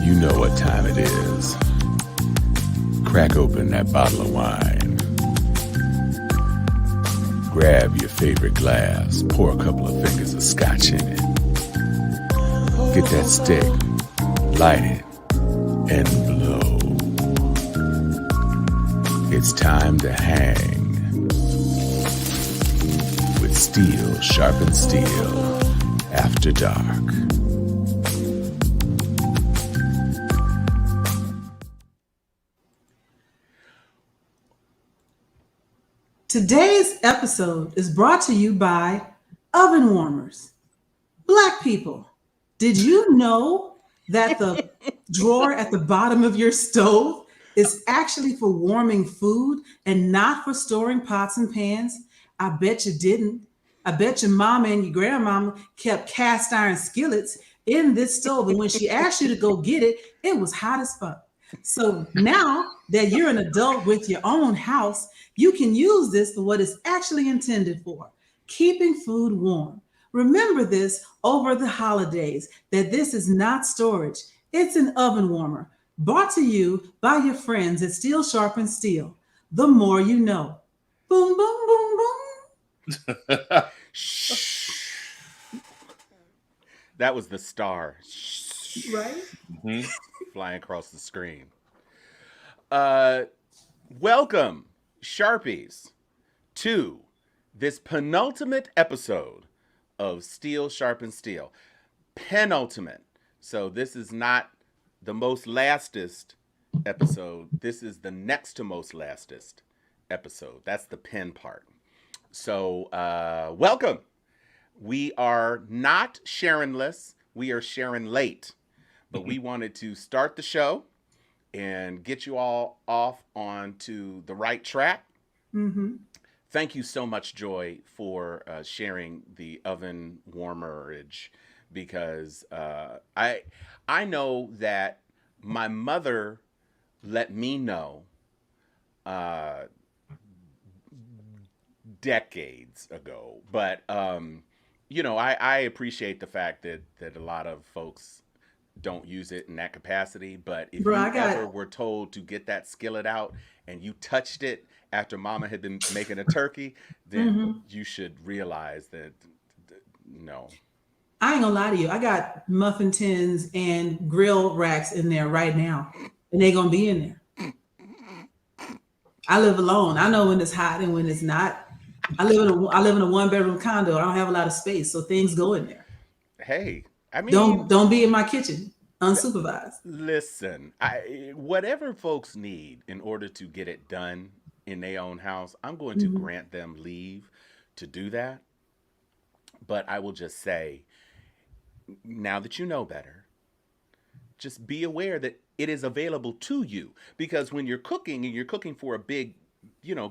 You know what time it is. Crack open that bottle of wine. Grab your favorite glass, pour a couple of fingers of scotch in it. Get that stick, light it, and blow. It's time to hang with Steel Sharpen Steel after dark. Today's episode is brought to you by oven warmers. Black people, did you know that the drawer at the bottom of your stove is actually for warming food and not for storing pots and pans? I bet you didn't. I bet your mama and your grandmama kept cast iron skillets in this stove, and when she asked you to go get it, it was hot as fuck. So now that you're an adult with your own house, you can use this for what it's actually intended for, keeping food warm. Remember this over the holidays, that this is not storage. It's an oven warmer, brought to you by your friends at Steel Sharpen Steel. The more you know. Boom, boom, boom, boom. That was the star. Right? Mm-hmm. Flying across the screen. Welcome, Sharpies, to this penultimate episode of Steel Sharpen Steel. Penultimate. So this is not the most lastest episode. This is the next to most lastest episode. That's the pen part. So welcome. We are not Sharonless. We are Sharon late. But we wanted to start the show and get you all off onto the right track. Mm-hmm. Thank you so much, Joy, for sharing the oven warmerage, because I know that my mother let me know decades ago. But, I appreciate the fact that a lot of folks don't use it in that capacity. But if you ever were told to get that skillet out and you touched it after mama had been making a turkey, then you should realize that no. I ain't gonna lie to you. I got muffin tins and grill racks in there right now, and they're gonna be in there. I live alone. I know when it's hot and when it's not. I live in a 1-bedroom condo. I don't have a lot of space, so things go in there. Hey, I mean, don't be in my kitchen unsupervised. Listen, whatever folks need in order to get it done in their own house, I'm going to grant them leave to do that. But I will just say, now that you know better, just be aware that it is available to you. Because when you're cooking and you're cooking for a big,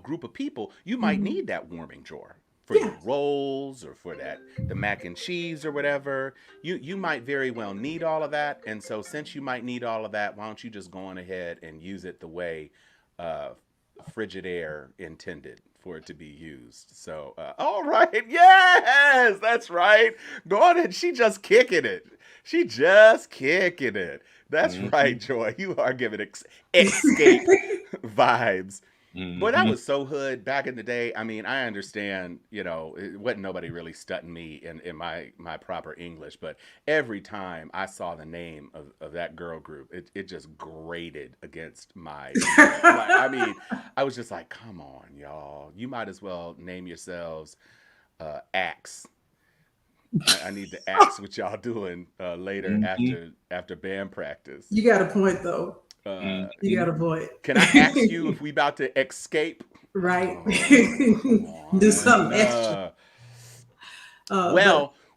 group of people, you might need that warming drawer for your rolls or for the mac and cheese or whatever. You might very well need all of that. And so since you might need all of that, why don't you just go on ahead and use it the way Frigidaire intended for it to be used. So, all right. Yes, that's right. Go on and she just kicking it. That's right, Joy. You are giving escape vibes. Boy, that was so hood back in the day. I mean, I understand, it wasn't nobody really studying me in my proper English, but every time I saw the name of that girl group, it just grated against my I was just like, come on, y'all. You might as well name yourselves Axe. I need to ask what y'all doing later after band practice. You got a point, though. You got a point. Can I ask you if we about to escape? Right. Do something extra.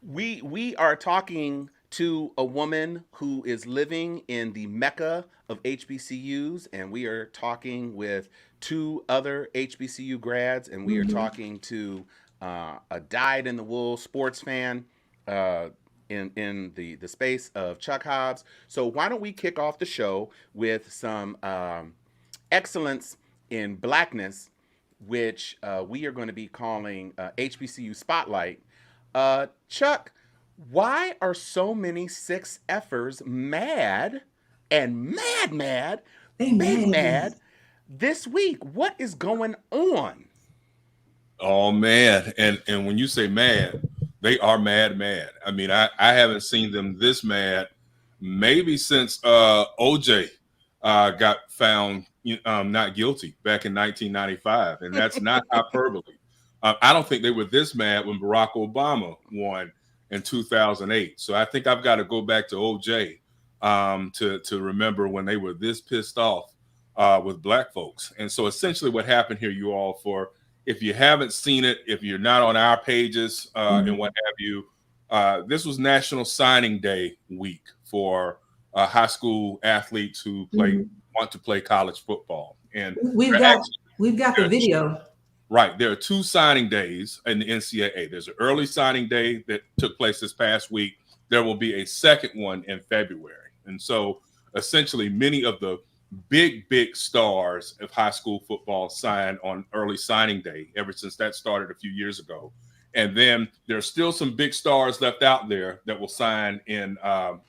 We are talking to a woman who is living in the Mecca of HBCUs, and we are talking with 2 other HBCU grads, and we are talking to a dyed-in-the-wool sports fan in the space of Chuck Hobbs. So why don't we kick off the show with some excellence in blackness, which we are going to be calling HBCU Spotlight. Chuck, why are so many 6Fers mad and mad, They big mad. mad this week. What is going on? Oh man, and when you say mad, they are mad. I mean, I haven't seen them this mad maybe since OJ got found not guilty back in 1995, and that's not hyperbole. I don't think they were this mad when Barack Obama won in 2008. So I think I've got to go back to OJ to remember when they were this pissed off with black folks. And so essentially, what happened here, you all, for if you haven't seen it, if you're not on our pages and what have you, this was National Signing Day week for high school athletes who want to play college football. And we've got the video. Right. There are two signing days in the NCAA. There's an early signing day that took place this past week. There will be a second one in February. And so essentially many of the big stars of high school football signed on early signing day ever since that started a few years ago. And then there's still some big stars left out there that will sign in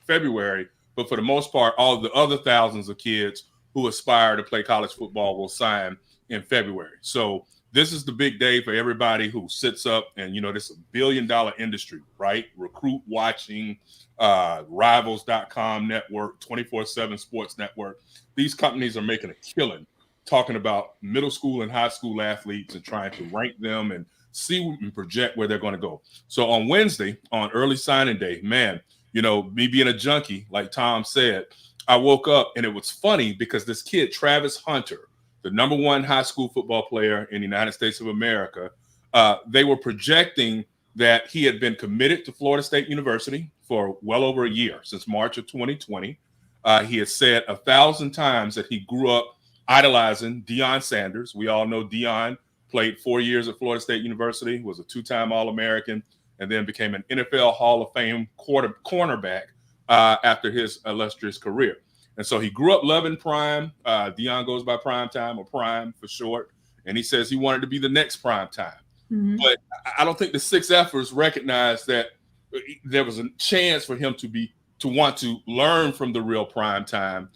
February. But for the most part, all the other thousands of kids who aspire to play college football will sign in February. So this is the big day for everybody who sits up and, you know, this is $1 billion industry, right? Recruit watching, rivals.com network, 24/7 sports network. These companies are making a killing talking about middle school and high school athletes and trying to rank them and see and project where they're going to go. So on Wednesday, on early signing day, man, you know, me being a junkie, like Tom said, I woke up and it was funny because this kid, Travis Hunter, the #1 high school football player in the United States of America, they were projecting that he had been committed to Florida State University for well over a year, since March of 2020. He had said 1,000 times that he grew up idolizing Deion Sanders. We all know Deion played 4 years at Florida State University, was a 2-time All-American, and then became an NFL Hall of Fame cornerback after his illustrious career. And so he grew up loving Prime. Deion goes by Prime Time, or Prime for short. And he says he wanted to be the next Prime Time. But I don't think the Six Fers recognized that there was a chance for him to want to learn from the real Prime Time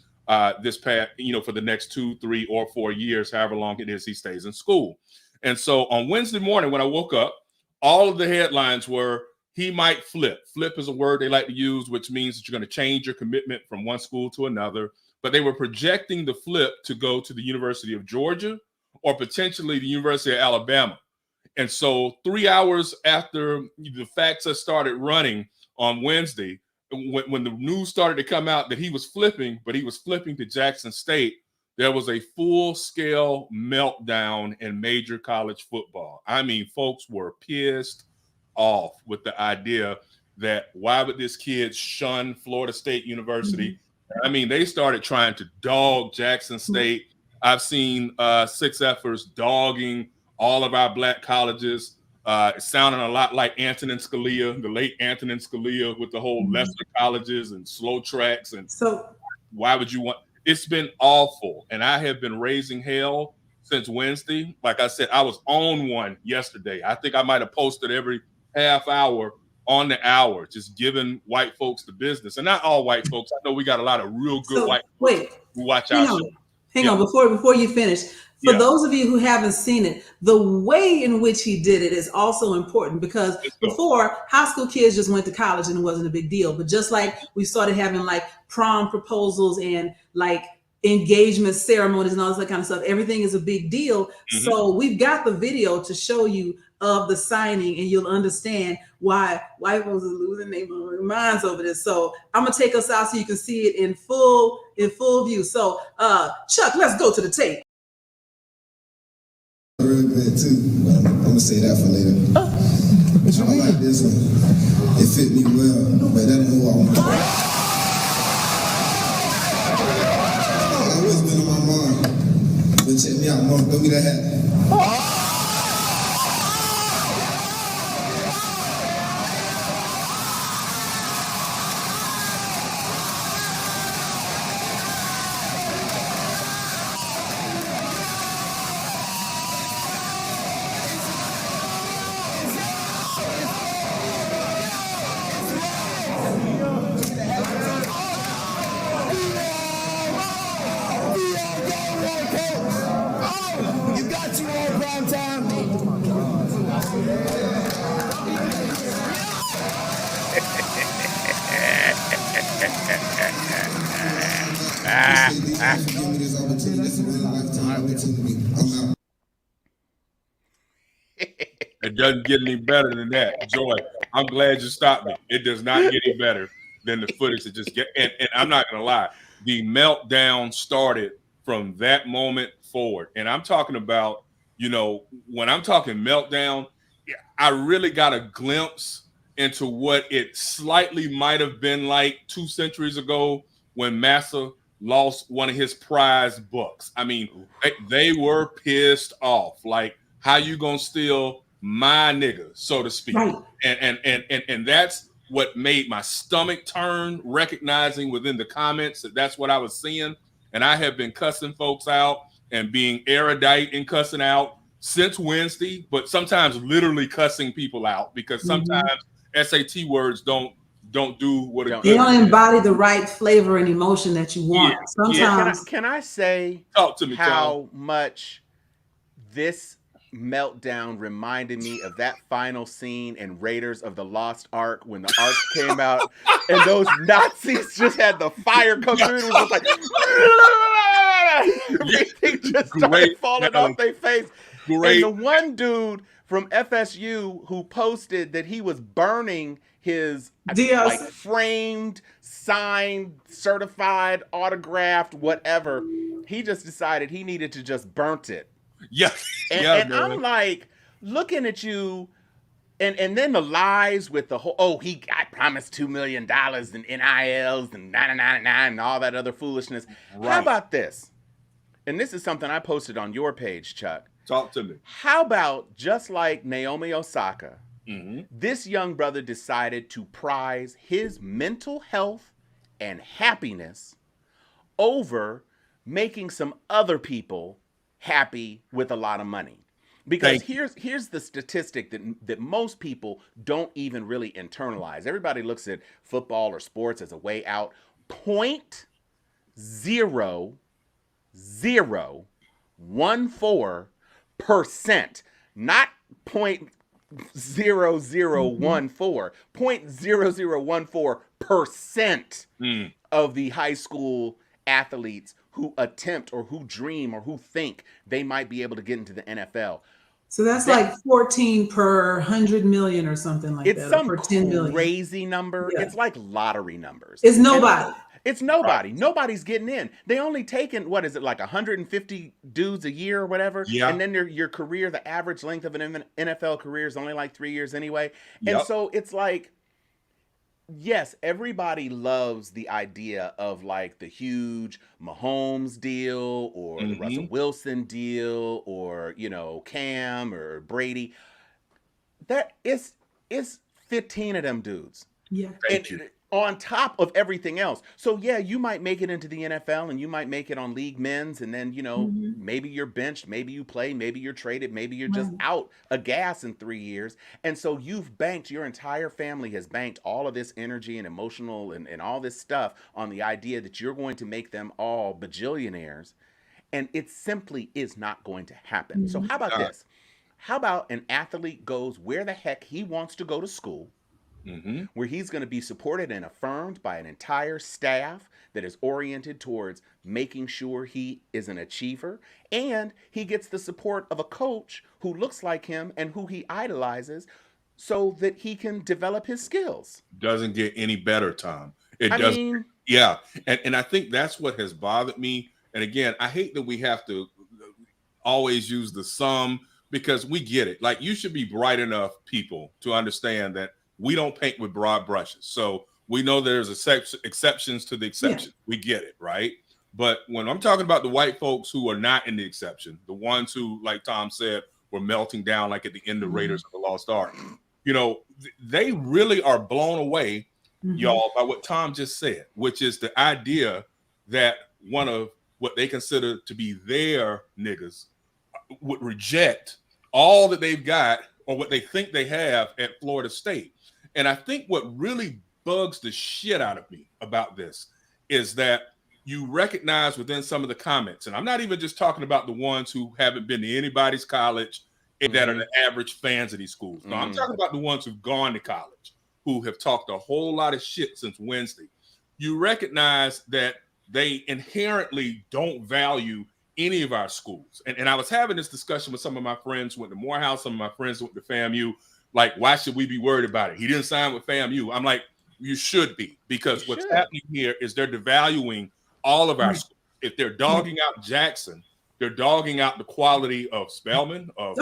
this past, you know, for the next 2, 3, or 4 years, however long it is he stays in school. And so on Wednesday morning, when I woke up, all of the headlines were, he might flip. Flip is a word they like to use, which means that you're going to change your commitment from one school to another. But they were projecting the flip to go to the University of Georgia or potentially the University of Alabama. And so 3 hours after the facts had started running on Wednesday, when the news started to come out that he was flipping, but he was flipping to Jackson State, there was a full-scale meltdown in major college football. I mean, folks were pissed off with the idea that why would this kid shun Florida State University? I mean, they started trying to dog Jackson State. I've seen Six Fers dogging all of our black colleges. It sounded a lot like Antonin Scalia, the late Antonin Scalia, with the whole lesser colleges and slow tracks. And so why would you want? It's been awful. And I have been raising hell since Wednesday. Like I said, I was on one yesterday. I think I might have posted every half hour on the hour, just giving white folks the business. And not all white folks. I know we got a lot of real good white folks who watch our show. Hang on, before you finish. For those of you who haven't seen it, the way in which he did it is also important, because before, high school kids just went to college and it wasn't a big deal. But just like we started having like prom proposals and like engagement ceremonies and all this kind of stuff, everything is a big deal. So we've got the video to show you of the signing, and you'll understand why white folks are losing their minds over this. So I'm gonna take us out so you can see it in full view. So Chuck, let's go to the tape. Real good too, but I'm gonna say that for later. But you don't like this one. It fit me well, but that ain't who I want. I always been on my mind. But check me out, Mom. Throw me that hat. Give me this opportunity. This is a lifetime opportunity. I'm out. It doesn't get any better than that. Joy, I'm glad you stopped me. It does not get any better than the footage that just get. And I'm not going to lie. The meltdown started from that moment forward. And I'm talking about, when I'm talking meltdown, I really got a glimpse into what it slightly might have been like 2 centuries ago when Massa lost one of his prize books. I mean, they were pissed off. Like, how you gonna steal my nigga, so to speak? Right. And that's what made my stomach turn, recognizing within the comments that that's what I was seeing. And I have been cussing folks out and being erudite in cussing out since Wednesday, but sometimes literally cussing people out because sometimes SAT words don't do what it they don't embody the right flavor and emotion that you want. Sometimes can I say talk to me, how much this meltdown reminded me of that final scene in Raiders of the Lost Ark when the Ark came out and those Nazis just had the fire come through. It was just like everything just started falling off their face. And the one dude from FSU who posted that he was burning his like framed, signed, certified, autographed, whatever, he just decided he needed to just burnt it. Yeah. And I'm like looking at you, and then the lies with the whole, I promised $2 million in NILs and 999 and all that other foolishness. Right. How about this? And this is something I posted on your page, Chuck. Talk to me. How about just like Naomi Osaka, this young brother decided to prize his mental health and happiness over making some other people happy with a lot of money. Because here's the statistic that most people don't even really internalize. Everybody looks at football or sports as a way out. 0.0014%, not 0.0014, 0.0014% of the high school athletes who attempt or who dream or who think they might be able to get into the NFL. So that's like 14 per 100 million or something like that. It's some per 10 million. Crazy number. Yeah. It's like lottery numbers. It's nobody. It's nobody. Right. Nobody's getting in. They only taking, what is it, like 150 dudes a year or whatever? Yeah. And then your career, the average length of an NFL career is only like 3 years anyway. And so it's like, yes, everybody loves the idea of like the huge Mahomes deal or the Russell Wilson deal or, Cam or Brady. That it's 15 of them dudes. Yeah. Thank you. On top of everything else. So yeah, you might make it into the NFL and you might make it on League Men's and then, maybe you're benched, maybe you play, maybe you're traded, maybe you're just out of gas in 3 years. And so you've banked, your entire family has banked all of this energy and emotional and all this stuff on the idea that you're going to make them all bajillionaires. And it simply is not going to happen. So how about this? How about an athlete goes where the heck he wants to go to school, where he's going to be supported and affirmed by an entire staff that is oriented towards making sure he is an achiever, and he gets the support of a coach who looks like him and who he idolizes so that he can develop his skills. Doesn't get any better, Tom. It doesn't. Yeah. And I think that's what has bothered me. And again, I hate that we have to always use the sum because we get it. Like, you should be bright enough, people, to understand that we don't paint with broad brushes. So we know there's exceptions to the exception. Yeah. We get it, right? But when I'm talking about the white folks who are not in the exception, the ones who, like Tom said, were melting down like at the end of Raiders of the Lost Ark, they really are blown away, y'all, by what Tom just said, which is the idea that one of what they consider to be their niggas would reject all that they've got or what they think they have at Florida State. And I think what really bugs the shit out of me about this is that you recognize within some of the comments, and I'm not even just talking about the ones who haven't been to anybody's college that are the average fans of these schools. No, I'm talking about the ones who've gone to college, who have talked a whole lot of shit since Wednesday. You recognize that they inherently don't value any of our schools. And I was having this discussion with some of my friends who went to Morehouse, some of my friends who went to FAMU. Like, why should we be worried about it? He didn't sign with FAMU. I'm like, you should be, because what's happening here is they're devaluing all of our schools. If they're dogging out Jackson, they're dogging out the quality of Spelman, of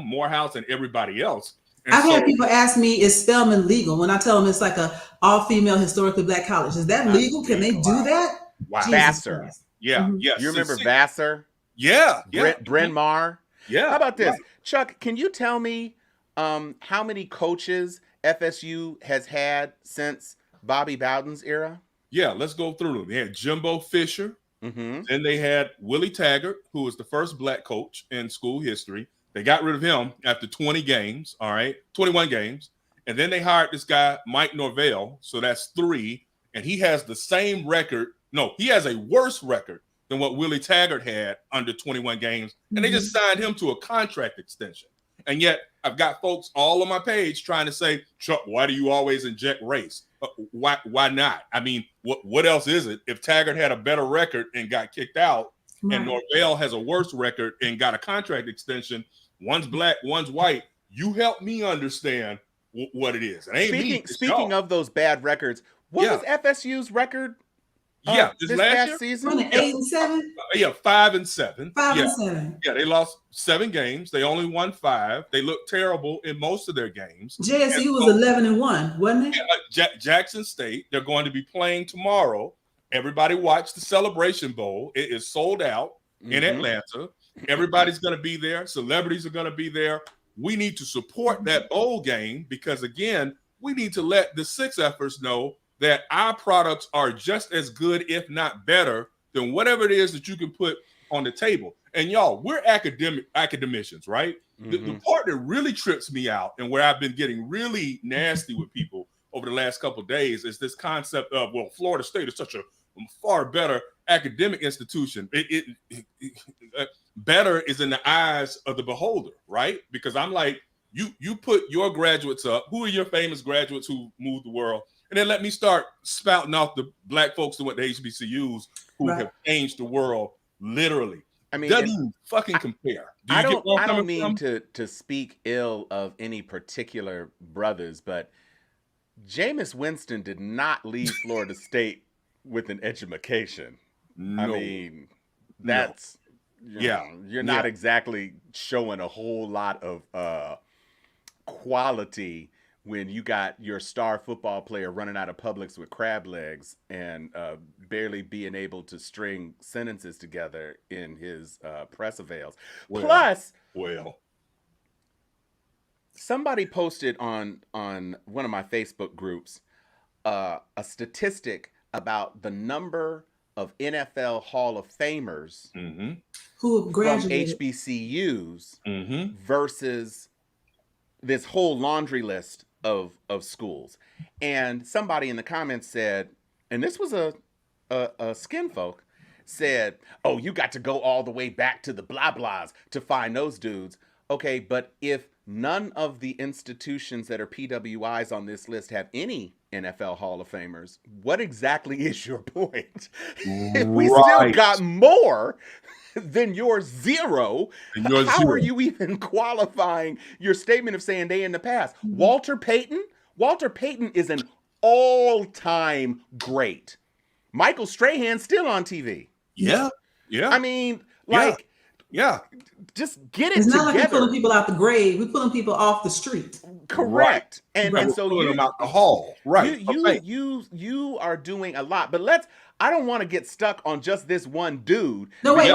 Morehouse, and everybody else. And I've had people ask me, is Spelman legal? When I tell them it's like a all-female historically Black college. Is that legal? Can they do that? Wow. Vassar. Yeah. Yes. You remember Vassar? Yeah. Bryn Mawr? Yeah. How about this? Chuck, can you tell me how many coaches FSU has had since Bobby Bowden's era? Yeah, let's go through them. They had Jimbo Fisher. Then they had Willie Taggart, who was the first Black coach in school history. They got rid of him after 20 games, 21 games. And then they hired this guy, Mike Norvell. So that's 3. And he has the same record. No, he has a worse record than what Willie Taggart had under 21 games. And they just signed him to a contract extension. And yet I've got folks all on my page trying to say, Chuck, why do you always inject race? Why not? I mean, what else is it? If Taggart had a better record and got kicked out, and Norvell has a worse record and got a contract extension, one's Black, one's white, you help me understand what it is. Speaking of those bad records, what was FSU's record? This past season, 8-7. 5-7. 5-7. Yeah, they lost 7 games. They only won 5. They looked terrible in most of their games. JSU was 11-1, wasn't it? Jackson State. They're going to be playing tomorrow. Everybody watch the Celebration Bowl. It is sold out in Atlanta. Everybody's going to be there. Celebrities are going to be there. We need to support that bowl game because, again, we need to let the 6Fers know that our products are just as good, if not better, than whatever it is that you can put on the table. And y'all, we're academicians, right? The part that really trips me out and where I've been getting really nasty with people over the last couple of days is this concept of, well, Florida State is such a far better academic institution. Better is in the eyes of the beholder, right? Because I'm like, you put your graduates up. Who are your famous graduates who moved the world? And then let me start spouting off the Black folks who went to HBCUs who have changed the world literally. I mean, doesn't even fucking compare. I don't mean to speak ill of any particular brothers, but Jameis Winston did not leave Florida State with an education. No. I mean, that's you're not exactly showing a whole lot of quality when you got your star football player running out of Publix with crab legs and barely being able to string sentences together in his press avails. Plus, somebody posted on one of my Facebook groups a statistic about the number of NFL Hall of Famers who graduated from HBCUs versus this whole laundry list of schools. And somebody in the comments said, and this was a skin folk, said, oh, you got to go all the way back to the blah blahs to find those dudes. Okay, but if none of the institutions that are PWIs on this list have any NFL Hall of Famers, what exactly is your point? We still got more than your zero. How are you even qualifying your statement of saying they in the past? Walter Payton is an all-time great. Michael Strahan's still on TV. Yeah. I mean, just get it it's not together. like we're pulling people out the grave. We're pulling people off the street. Correct. And so pulling them out the hall. Right. You are doing a lot. But I don't want to get stuck on just this one dude. No, wait.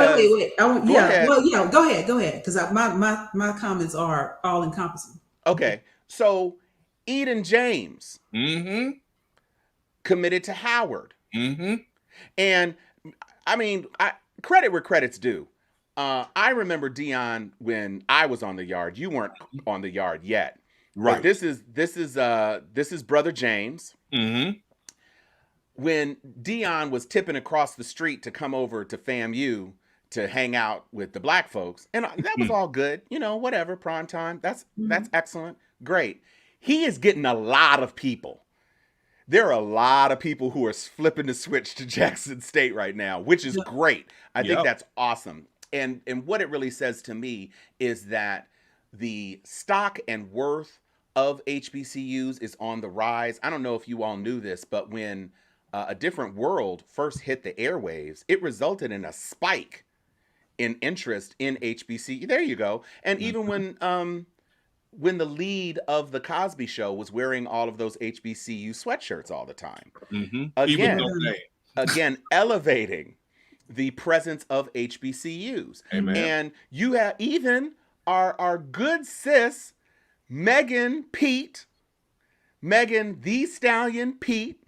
Go ahead. Because my comments are all encompassing. Okay. So Eden James committed to Howard. And I mean, credit where credit's due. I remember Dion when I was on the yard. You weren't on the yard yet. Right. But this is Brother James. When Dion was tipping across the street to come over to FAMU to hang out with the Black folks, and that was all good. You know, whatever, prime time. That's excellent. Great. He is getting a lot of people there are a lot of people who are flipping the switch to Jackson State right now, which is great. I think that's awesome. And what it really says to me is that the stock and worth of HBCUs is on the rise. I don't know if you all knew this, but when A Different World first hit the airwaves, it resulted in a spike in interest in HBCU. There you go. And even when the lead of the Cosby Show was wearing all of those HBCU sweatshirts all the time. Even Again, elevating the presence of HBCUs. Amen. And you have even our good sis, Megan the Stallion Pete,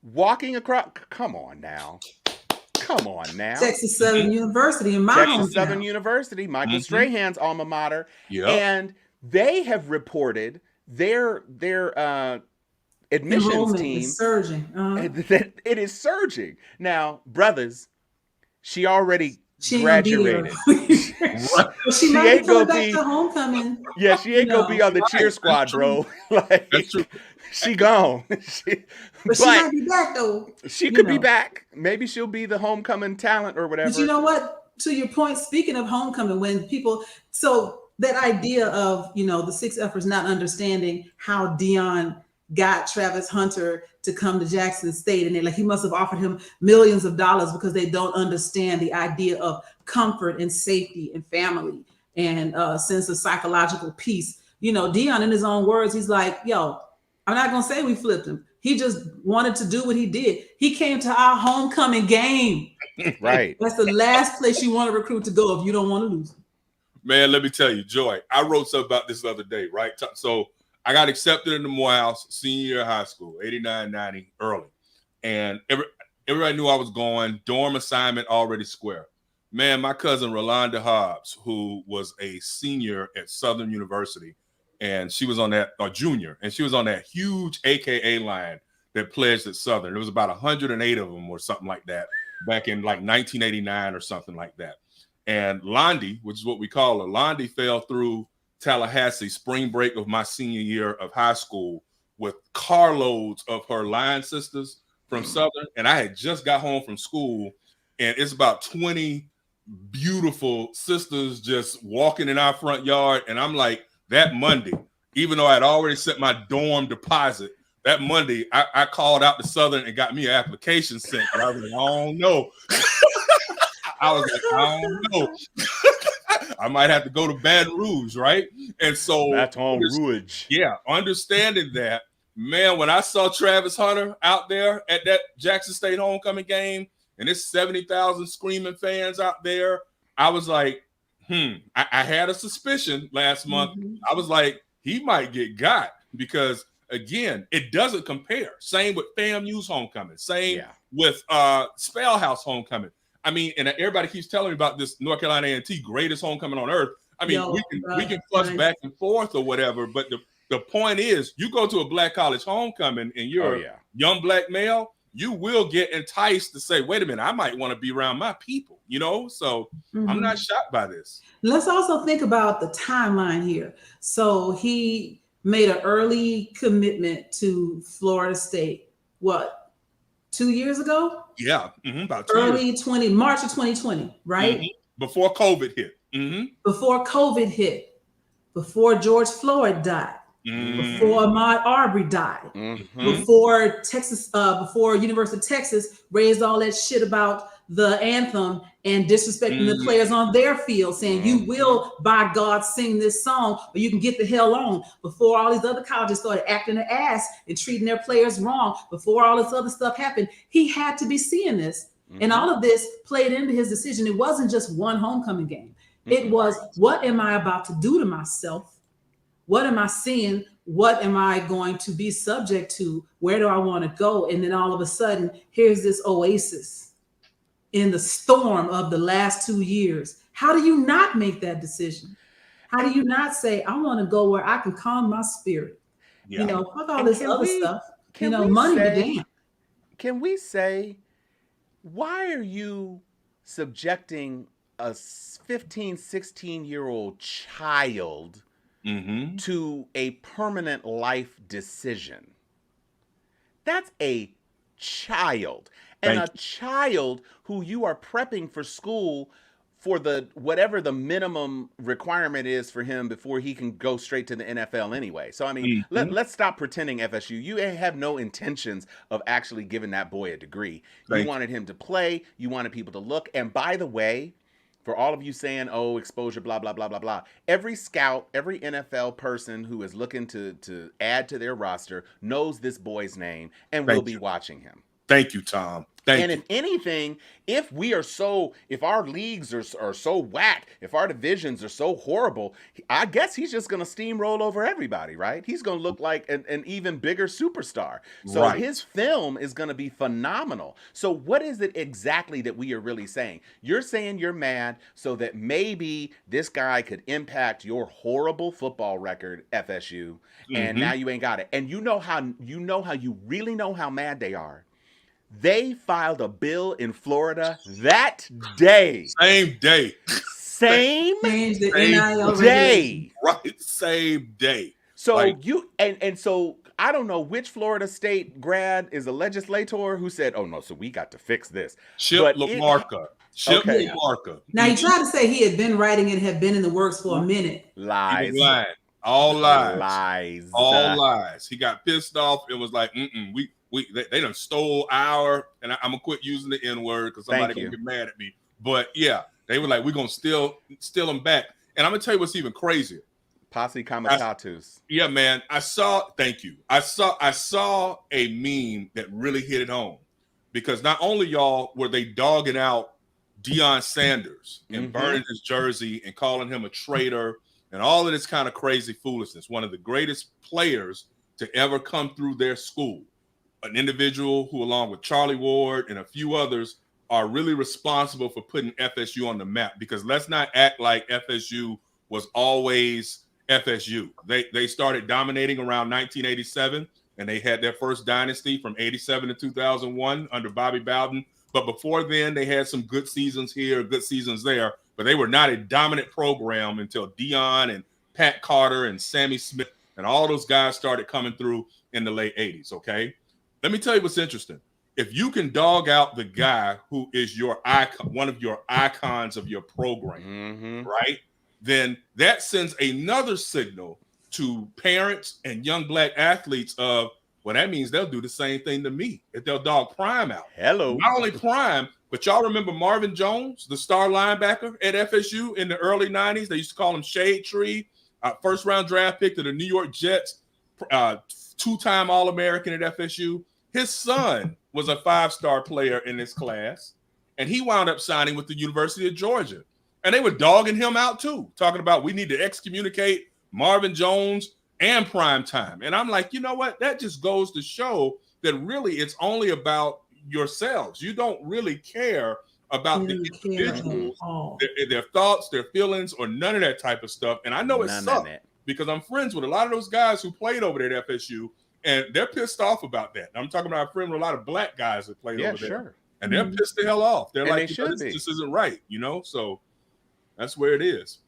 walking across. Come on now. Texas Southern University in my Texas hometown. Southern University, Michael Strahan's alma mater. Yep. And they have reported their admissions Enrollment team is surging. that it is surging. Now, brothers, she already She ain't gonna be graduated. there. But she might ain't be coming gonna back be- to homecoming. Yeah, she ain't gonna be on the cheer squad, bro. Like, That's true. she gone. But she might be back though. she you could be know. back. Maybe she'll be the homecoming talent or whatever. But you know what? To your point, speaking of homecoming, when people, so that idea of, the 6Fers not understanding how Dion got Travis Hunter to come to Jackson State, and they're like, he must have offered him millions of dollars because they don't understand the idea of comfort and safety and family and sense of psychological peace. Dion, in his own words, he's like, yo, I'm not gonna say we flipped him. He just wanted to do what he did. He came to our homecoming game. Right. That's the last place you want to recruit to go if you don't want to lose. Man, let me tell you, Joy, I wrote something about this the other day, right? So I got accepted into Morehouse senior year of high school, 89, 90, early. And everybody knew I was going, dorm assignment already square. Man, my cousin Rolanda Hobbs, who was a senior at Southern University, and she was on that, or junior, and she was on that huge AKA line that pledged at Southern. There was about 108 of them or something like that back in like 1989 or something like that. And Londi, which is what we call her, Londi fell through Tallahassee spring break of my senior year of high school with carloads of her line sisters from Southern. And I had just got home from school, and it's about 20 beautiful sisters just walking in our front yard. And I'm like, that Monday, even though I had already set my dorm deposit, that Monday, I called out to Southern and got me an application sent. And I was like, I don't know. I was like, I don't know. I might have to go to Baton Rouge, right? And so, Baton Rouge. Yeah, understanding that, man, when I saw Travis Hunter out there at that Jackson State homecoming game, and it's 70,000 screaming fans out there, I was like, I had a suspicion last month. I was like, he might get got, because again, it doesn't compare. Same with FAMU's homecoming. Same with Spellhouse homecoming. I mean, and everybody keeps telling me about this North Carolina A&T greatest homecoming on earth. I mean, we can fuss back and forth or whatever, but the point is, you go to a black college homecoming and you're a young black male, you will get enticed to say, wait a minute, I might want to be around my people, So I'm not shocked by this. Let's also think about the timeline here. So he made an early commitment to Florida State, 2 years ago? Yeah, about 2 years. March of 2020, right? Before COVID hit. Before COVID hit, before George Floyd died, before Ahmaud Arbery died, before before University of Texas raised all that shit about the anthem and disrespecting the players on their field, saying you will, by God, sing this song or you can get the hell on. Before all these other colleges started acting their ass and treating their players wrong, before all this other stuff happened, he had to be seeing this. And all of this played into his decision. It wasn't just one homecoming game. It was, what am I about to do to myself? What am I seeing? What am I going to be subject to? Where do I want to go? And then all of a sudden, here's this oasis in the storm of the last 2 years. How do you not make that decision? How do you not say, I want to go where I can calm my spirit? Fuck all this other stuff. Money to damn. Can we say, why are you subjecting a 15, 16-year-old child to a permanent life decision? That's a child. And a Thank you. child who you are prepping for school for the whatever the minimum requirement is for him before he can go straight to the NFL anyway. So I mean, Mhm. let's stop pretending FSU. You have no intentions of actually giving that boy a degree. You Thank you. wanted him to play, you wanted people to look. And by the way, for all of you saying, "Oh, exposure, blah blah blah blah blah," every scout, every NFL person who is looking to add to their roster knows this boy's name and will Thank be you. watching him. Thank you, Tom. And Thank if you. anything, if our leagues are so whack, if our divisions are so horrible, I guess he's just going to steamroll over everybody, right? He's going to look like an even bigger superstar. So Right. his film is going to be phenomenal. So what is it exactly that we are really saying? You're saying you're mad so that maybe this guy could impact your horrible football record, FSU, and now Mhm. you ain't got it. And you know how you really know how mad they are. They filed a bill in Florida that day. Same day. Same Change the Same NIL regulation. day. Right. Same day. So Like, you and so I don't know which Florida State grad is a legislator who said, "Oh no, so we got to fix this." Chip But LaMarca. Chip okay, LaMarca. Now he tried to say he had been writing it, had been in the works for a minute. He was lies, lying. All lies. lies. All lies. He got pissed off and was like, they done stole our, and I'm gonna quit using the N-word because somebody Thank you. gonna get mad at me. But yeah, they were like, we're gonna steal them back. And I'm gonna tell you what's even crazier. Posse comitatus. Yeah, man. Thank you. I saw a meme that really hit it home. Because not only y'all were they dogging out Deion Sanders and burning his jersey and calling him a traitor and all of this kind of crazy foolishness. One of the greatest players to ever come through their school. An individual who, along with Charlie Ward and a few others, are really responsible for putting FSU on the map. Because let's not act like FSU was always FSU. They started dominating around 1987, and they had their first dynasty from 87 to 2001 under Bobby Bowden. But before then, they had some good seasons here, good seasons there. But they were not a dominant program until Deion and Pat Carter and Sammy Smith and all those guys started coming through in the late 80s, okay? Let me tell you what's interesting. If you can dog out the guy who is your icon, one of your icons of your program, right? Then that sends another signal to parents and young black athletes of, well, that means they'll do the same thing to me if they'll dog Prime out. Hello. Not only Prime, but y'all remember Marvin Jones, the star linebacker at FSU in the early 90s? They used to call him Shade Tree, first round draft pick to the New York Jets, two-time All-American at FSU. His son was a five-star player in this class, and he wound up signing with the University of Georgia. And they were dogging him out too, talking about we need to excommunicate Marvin Jones and Prime Time. And I'm like, you know what? That just goes to show that really it's only about yourselves. You don't really care about the individuals, their thoughts, their feelings, or none of that type of stuff. And I know it sucks because I'm friends with a lot of those guys who played over there at FSU, and they're pissed off about that. I'm talking about a friend with a lot of black guys that played over there. And they're pissed the hell off. They're like, this just isn't right, you know? So that's where it is.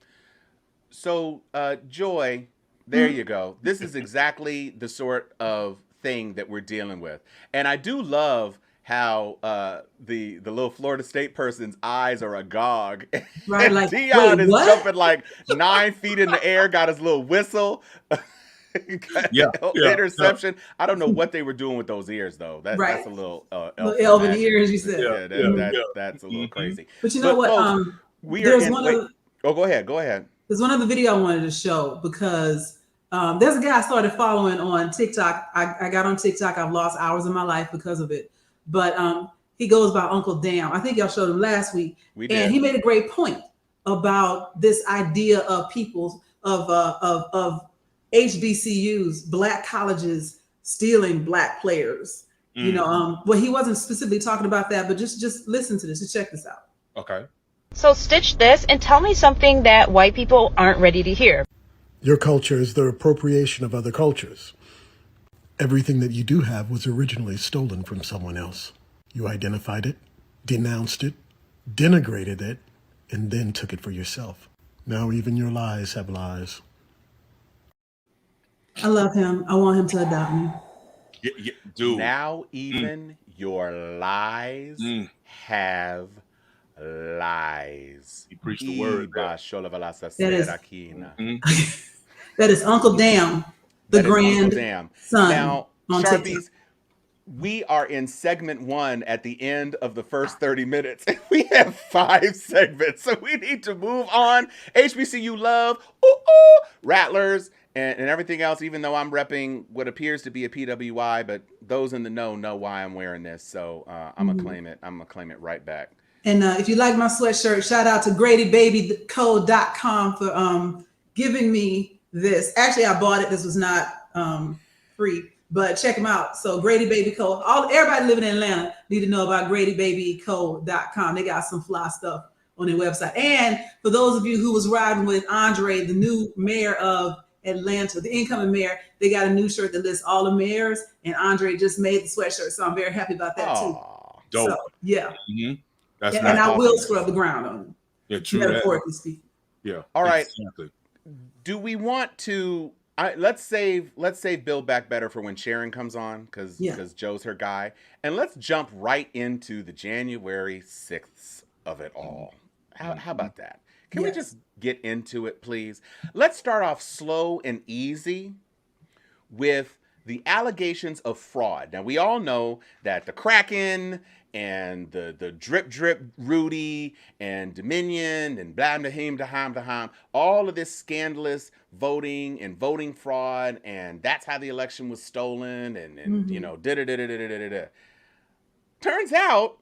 So, Joy, there you go. This is exactly the sort of thing that we're dealing with. And I do love how the little Florida State person's eyes are agog. Right, like, Deion is jumping like 9 feet in the air, got his little whistle. Interception. I don't know what they were doing with those ears, though. That's a little elven ears, you said. That's a little crazy. But you know what? Folks, go ahead. There's one other video I wanted to show because there's a guy I started following on TikTok. I got on TikTok. I've lost hours of my life because of it. But he goes by Uncle Dam. I think y'all showed him last week. And he made a great point about this idea of people's of HBCUs, black colleges stealing black players. You know, well, he wasn't specifically talking about that, but just listen to this. Just check this out. Okay. So stitch this and tell me something that white people aren't ready to hear. Your culture is the appropriation of other cultures. Everything that you do have was originally stolen from someone else. You identified it, denounced it, denigrated it, and then took it for yourself. Now even your lies have lies. I love him. I want him to adopt me. Dude. Now even your lies have lies. He preached the word there. That is- That That is Uncle Dam, the is Uncle grand Dam. son Now, on TikTok. Sharpies, we are in segment 1 at the end of the first 30 minutes. We have 5 segments, so we need to move on. HBCU love, Rattlers, and everything else, even though I'm repping what appears to be a PWI, but those in the know why I'm wearing this, so I'm going to claim it. I'm going to claim it right back. And if you like my sweatshirt, shout out to GradyBabyCode.com for giving me this. Actually, I bought it. This was not free, but check them out. So Grady Baby Code. Everybody living in Atlanta need to know about GradyBabyCode.com. They got some fly stuff on their website. And for those of you who was riding with Andre, the new mayor of Atlanta, the incoming mayor, they got a new shirt that lists all the mayors, and Andre just made the sweatshirt. So I'm very happy about that too. Dope. So yeah. That's and nice. I will scrub the ground on them. Yeah, true. Metaphorically speaking. Yeah. All right. Exactly. Do we want to? Let's save Build Back Better for when Sharon comes on, because Joe's her guy, and let's jump right into the January 6th of it all. How about that? Can we just get into it, please? Let's start off slow and easy with the allegations of fraud. Now, we all know that the Kraken and the drip Rudy and Dominion and blah daham, all of this scandalous voting and voting fraud, and that's how the election was stolen, and you know, Turns out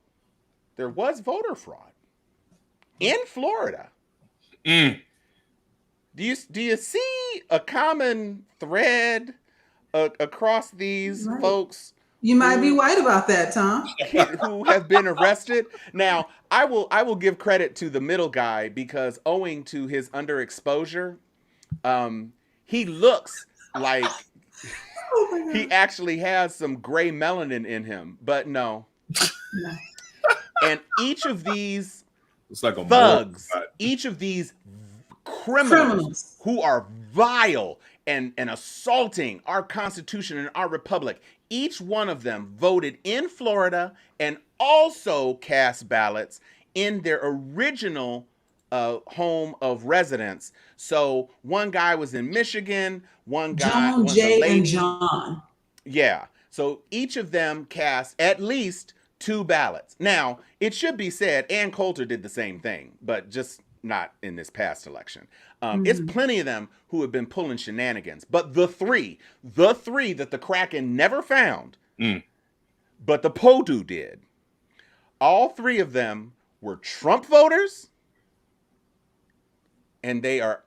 there was voter fraud in Florida. Do you see a common thread across these folks? You might be right about that, Tom. Who have been arrested. Now, I will give credit to the middle guy, because owing to his underexposure, he looks like he actually has some gray melanin in him, but no. And each of these thugs, each of these criminals who are vile and assaulting our Constitution and our republic, each one of them voted in Florida and also cast ballots in their original home of residence. So one guy was in Michigan, one guy was Jay a lady. and John. Yeah. So each of them cast at least 2 ballots. Now, it should be said, Ann Coulter did the same thing, but just not in this past election. It's plenty of them who have been pulling shenanigans. But the three that the Kraken never found, but the Podu did, all 3 of them were Trump voters, and they are,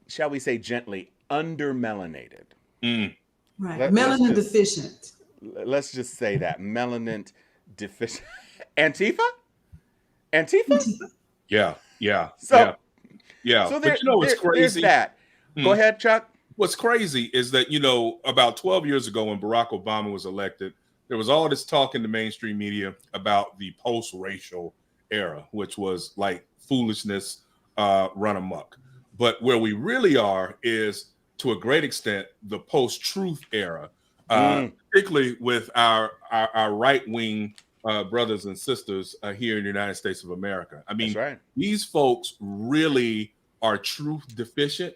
shall we say gently, under-melanated. Right. Melanin deficient. Let's just say that. Melanin deficient. Antifa? Yeah. So But you know what's crazy? There's that. Go ahead, Chuck. What's crazy is that, you know, about 12 years ago when Barack Obama was elected, there was all this talk in the mainstream media about the post-racial era, which was like foolishness run amok. But where we really are is, to a great extent, the post-truth era, particularly with our right-wing brothers and sisters here in the United States of America. I mean, these folks really are truth deficient.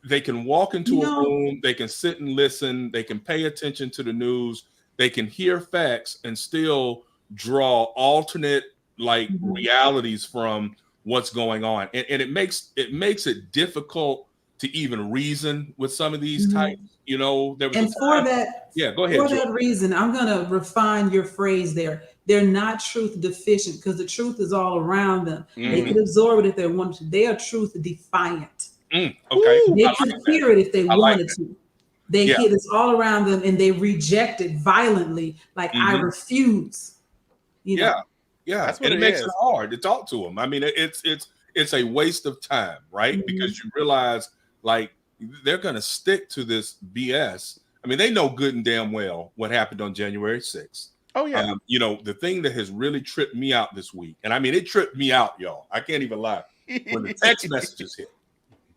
They can walk into a room, they can sit and listen, they can pay attention to the news, they can hear facts and still draw alternate realities from what's going on. And it makes it difficult to even reason with some of these types. You know, there was go ahead. For that reason, I'm going to refine your phrase there. They're not truth deficient, because the truth is all around them. They could absorb it if they wanted to. They are truth defiant. Okay. They could hear it if they wanted to. They hear this all around them, and they reject it violently. Like, I refuse. You know? Yeah. That's what it makes it hard to talk to them. I mean, it's a waste of time, right? Because you realize, like, they're going to stick to this BS. I mean, they know good and damn well what happened on January 6th. Oh, yeah. You know, the thing that has really tripped me out this week, and I mean, it tripped me out, y'all. I can't even lie. When the text messages hit,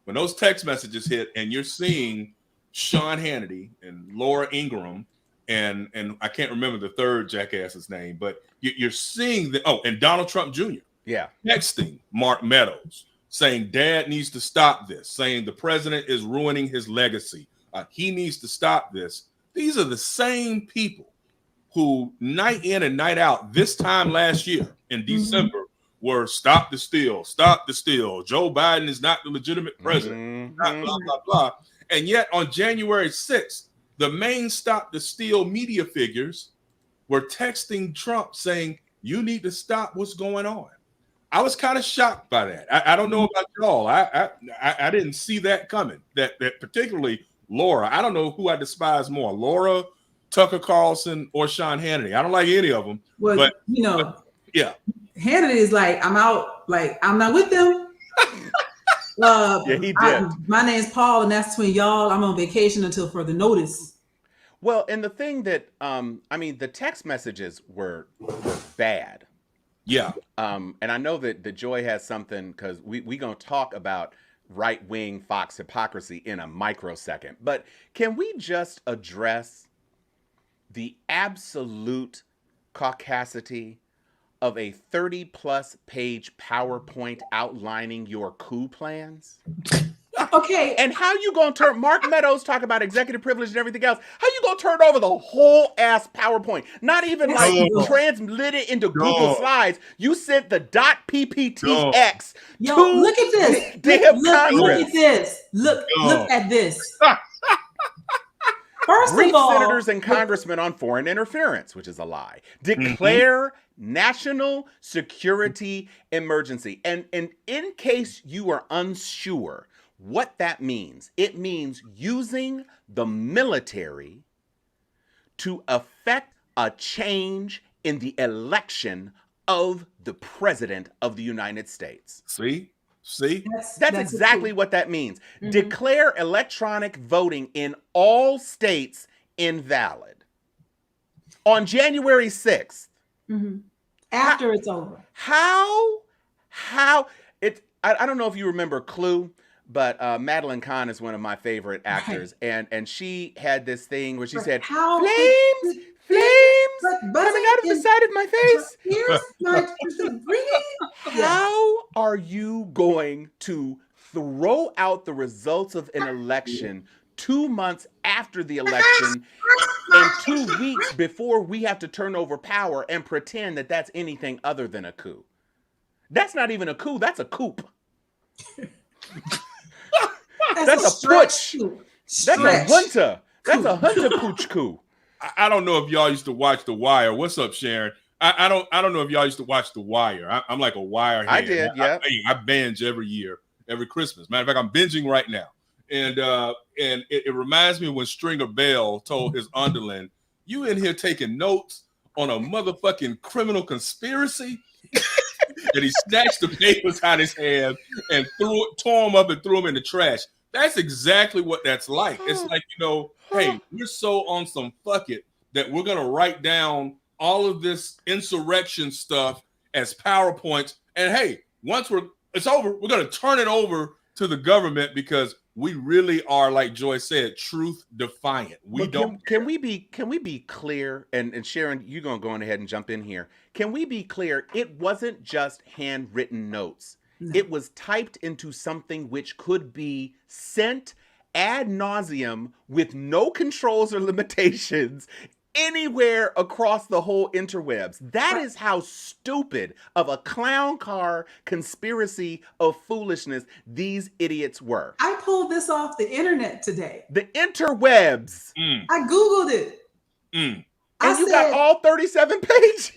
when those text messages hit, and you're seeing Sean Hannity and Laura Ingraham and I can't remember the third jackass's name, but you're seeing and Donald Trump Jr. Yeah. texting Mark Meadows saying dad needs to stop this, saying the president is ruining his legacy. He needs to stop this. These are the same people who night in and night out this time last year in December were stop the steal. Joe Biden is not the legitimate president, blah, blah, blah, blah. And yet on January 6th, the main stop the steal media figures were texting Trump saying, you need to stop what's going on. I was kind of shocked by that. I don't know about y'all. I didn't see that coming. That particularly Laura. I don't know who I despise more, Laura, Tucker Carlson, or Sean Hannity. I don't like any of them. Well, but yeah, Hannity is like, I'm out. Like, I'm not with them. Yeah, he did. My name's Paul, and that's between y'all. I'm on vacation until further notice. Well, and the thing that the text messages were bad. Yeah. And I know that the Joy has something, because we gonna talk about right-wing Fox hypocrisy in a microsecond. But can we just address the absolute caucasity of a 30-plus page PowerPoint outlining your coup plans? Okay. And how you gonna turn Mark Meadows talk about executive privilege and everything else? How you gonna turn over the whole ass PowerPoint? Not even like translate it into Google Slides. You sent the .pptx Yo, to look at this. Congress. Look at this. Look at this. First Brief of all, senators and congressmen on foreign interference, which is a lie. Declare national security emergency. And in case you are unsure what that means, it means using the military to effect a change in the election of the president of the United States. See? That's exactly what that means. Declare electronic voting in all states invalid. On January 6th. After it's over. How I don't know if you remember Clue, but Madeline Kahn is one of my favorite actors. Right. And she had this thing where she said, flames coming out of the side of my face. Here's my How are you going to throw out the results of an election 2 months after the election and 2 weeks before we have to turn over power and pretend that that's anything other than a coup? That's not even a coup. That's a coup. That's a putsch. That's a hunter. That's a hunter pooch coup. I don't know if y'all used to watch The Wire. What's up, Sharon? I don't know if y'all used to watch The Wire. I'm like a Wire head. I did, yeah. I binge every year, every Christmas. Matter of fact, I'm binging right now. And it reminds me when Stringer Bell told his underling, you in here taking notes on a motherfucking criminal conspiracy? And he snatched the papers out of his hand and tore them up and threw them in the trash. That's exactly what that's like. It's like, hey, we're so on some fuck it that we're going to write down all of this insurrection stuff as PowerPoints. And hey, once it's over, we're going to turn it over to the government because we really are, like Joy said, truth defiant. Can we be clear? And Sharon, you're going to go on ahead and jump in here. Can we be clear? It wasn't just handwritten notes. No. It was typed into something which could be sent ad nauseum with no controls or limitations anywhere across the whole interwebs. That is how stupid of a clown car conspiracy of foolishness these idiots were. I pulled this off the internet today. The interwebs. I Googled it. And you got all 37 pages.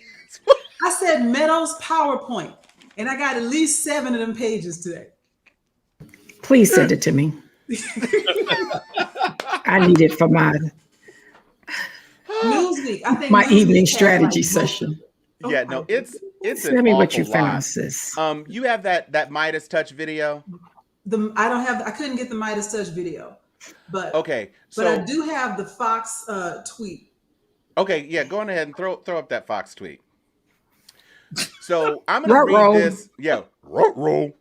I said Meadows PowerPoint, and I got at least 7 of them pages today. Please send it to me. I need it for my Newsweek. I think my Newsweek evening strategy session. Yeah, no, it's tell me what you found, sis. You have that Midas Touch video? I couldn't get the Midas Touch video, but okay. So, but I do have the Fox tweet. Okay, yeah, go on ahead and throw up that Fox tweet. So I'm gonna read this. Yeah, roll.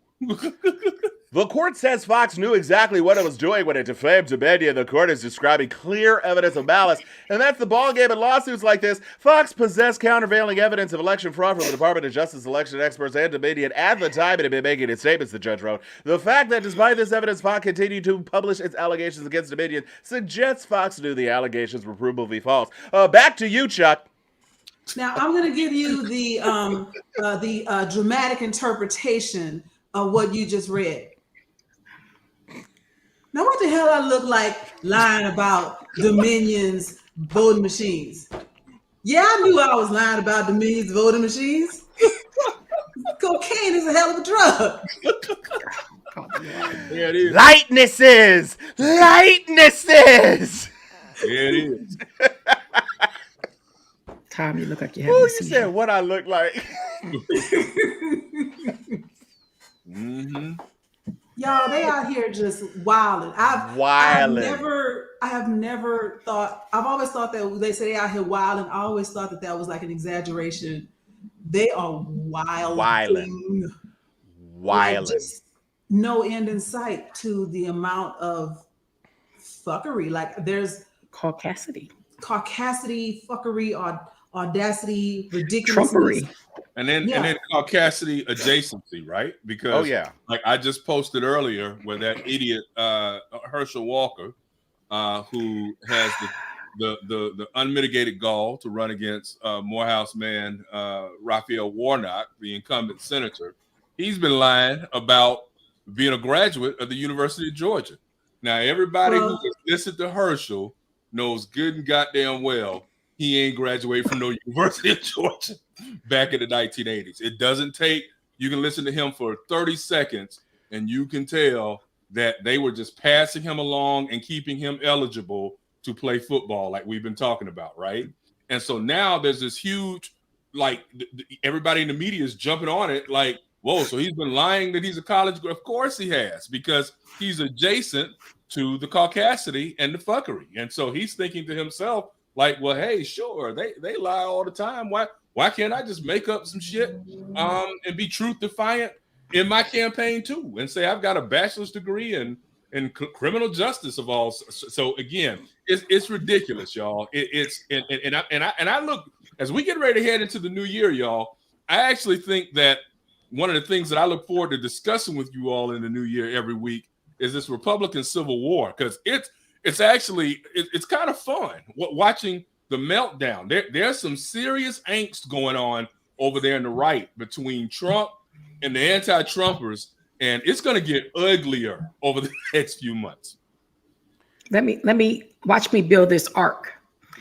The court says Fox knew exactly what it was doing when it defamed Dominion. The court is describing clear evidence of malice, and that's the ballgame in lawsuits like this. Fox possessed countervailing evidence of election fraud from the Department of Justice, election experts, and Dominion at the time it had been making its statements, the judge wrote. The fact that despite this evidence, Fox continued to publish its allegations against Dominion suggests Fox knew the allegations were provably false. Back to you, Chuck. Now I'm going to give you the dramatic interpretation of what you just read. Now, what the hell I look like lying about Dominion's voting machines? Yeah, I knew I was lying about Dominion's voting machines. Cocaine is a hell of a drug. Yeah, it is. Lightnesses! Lightnesses! Yeah, it is. Tom, you look like you Who have you a seizure. said what I look like? Mm-hmm. Y'all, they out here just wilding. I've never thought. I've always thought that they say they out here wilding. I always thought that was like an exaggeration. They are wilding. Like, just no end in sight to the amount of fuckery. Like there's Caucasity, fuckery, audacity, ridiculousness. trumpery. And then caucasity adjacency, right? Because like I just posted earlier where that idiot Herschel Walker, who has the unmitigated gall to run against Morehouse man Raphael Warnock, the incumbent senator, he's been lying about being a graduate of the University of Georgia. Now everybody who has listened to Herschel knows good and goddamn well he ain't graduated from no University of Georgia back in the 1980s. It doesn't take, you can listen to him for 30 seconds and you can tell that they were just passing him along and keeping him eligible to play football like we've been talking about, right? And so now there's this huge, like everybody in the media is jumping on it like, whoa, so he's been lying that he's a college grad. Of course he has, because he's adjacent to the caucasity and the fuckery. And so he's thinking to himself, like, well, hey, sure, they lie all the time. Why can't I just make up some shit and be truth defiant in my campaign too, and say I've got a bachelor's degree in criminal justice of all. So again, it's ridiculous, y'all. I look, as we get ready to head into the new year, y'all. I actually think that one of the things that I look forward to discussing with you all in the new year every week is this Republican Civil War, because it's actually kind of fun watching the meltdown. There's some serious angst going on over there in the right between Trump and the anti-Trumpers, and it's going to get uglier over the next few months. Let me watch me build this arc.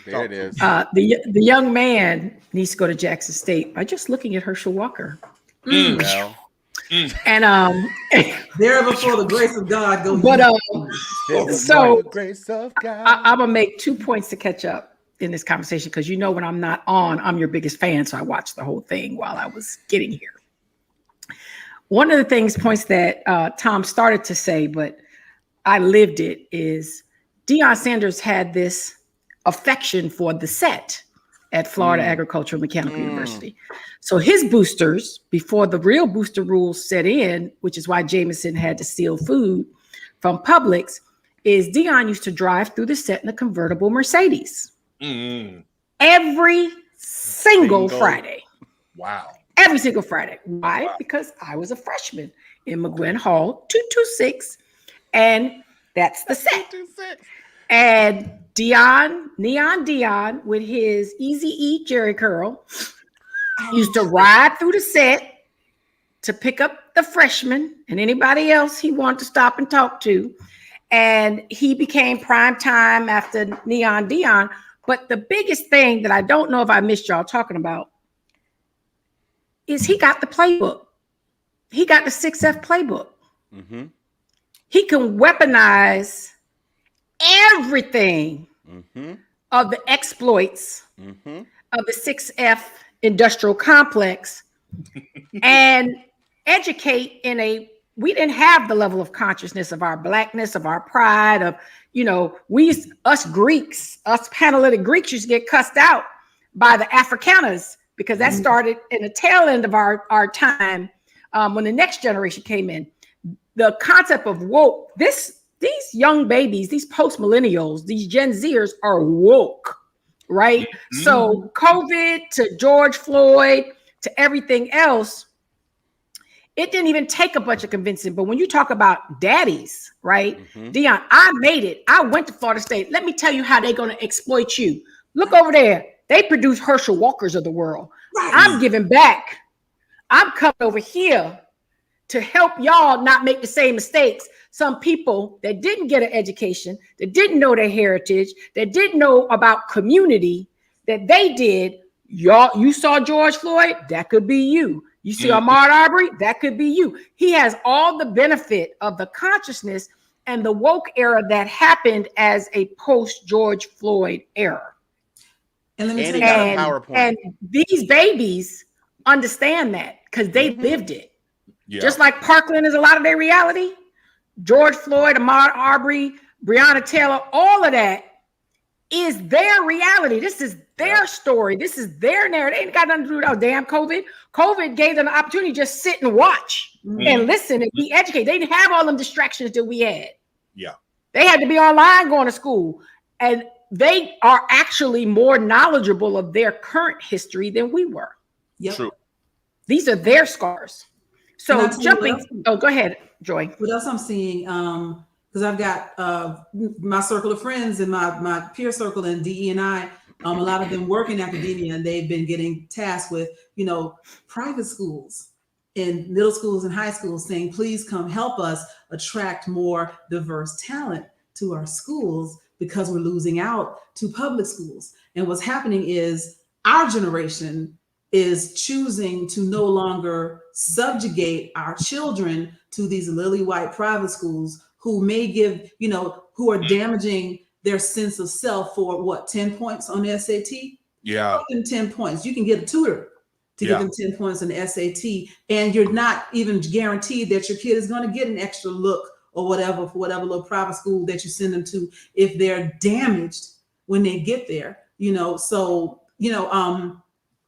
There it is. The young man needs to go to Jackson State by just looking at Herschel Walker. Well. And there before the grace of God goes. But so grace of God. I'm gonna make 2 points to catch up in this conversation, because you know when I'm not on, I'm your biggest fan, so I watched the whole thing while I was getting here. One of the points that Tom started to say, but I lived it, is Deion Sanders had this affection for the set at Florida Agricultural Mechanical University. So his boosters, before the real booster rules set in, which is why Jameson had to steal food from Publix, is Deion used to drive through the set in a convertible Mercedes every single Friday. Wow. Every single Friday. Why? Wow. Because I was a freshman in McGuinn Hall 226, and that's the set. And Neon Dion, with his Easy Eat Jerry Curl, used to ride through the set to pick up the freshmen and anybody else he wanted to stop and talk to. And he became prime time after Neon Dion. But the biggest thing that I don't know if I missed y'all talking about is he got the playbook. He got the 6F playbook. Mm-hmm. He can weaponize everything of the exploits of the 6F industrial complex and educate we didn't have the level of consciousness of our blackness, of our pride, of, us Greeks, us Panalytic Greeks used to get cussed out by the Afrikaners, because that started in the tail end of our time when the next generation came in. the concept of woke, these young babies, these post millennials, these Gen Zers are woke, right? Mm-hmm. So COVID to George Floyd to everything else, it didn't even take a bunch of convincing. But when you talk about daddies, right? Dion, I made it. I went to Florida State. Let me tell you how they're going to exploit you. Look over there. They produce Herschel Walkers of the world. Right. I'm giving back. I'm coming over here to help y'all not make the same mistakes. Some people that didn't get an education, that didn't know their heritage, that didn't know about community, that they did. Y'all, you saw George Floyd, that could be you. You see Ahmaud Arbery, that could be you. He has all the benefit of the consciousness and the woke era that happened as a post-George Floyd era. And let me tell he you, got a PowerPoint. And these babiys understand that because they lived it. Yeah. Just like Parkland is a lot of their reality. George Floyd, Ahmaud Arbery, Breonna Taylor, all of that is their reality. This is their story. This is their narrative. They ain't got nothing to do with damn COVID. COVID gave them the opportunity to just sit and watch and listen and be educated. They didn't have all them distractions that we had. Yeah. They had to be online going to school. And they are actually more knowledgeable of their current history than we were. Yep. True. These are their scars. So jumping, go ahead, Joy. What else I'm seeing, because I've got my circle of friends and my peer circle in DE&I, a lot of them work in academia, and they've been getting tasked with, private schools and middle schools and high schools saying, please come help us attract more diverse talent to our schools because we're losing out to public schools. And what's happening is our generation is choosing to no longer subjugate our children to these lily white private schools who may give, who are damaging their sense of self for 10 points on the SAT? Yeah. 10 points. You can get a tutor to give them 10 points on the SAT, and you're not even guaranteed that your kid is going to get an extra look or whatever for whatever little private school that you send them to if they're damaged when they get there.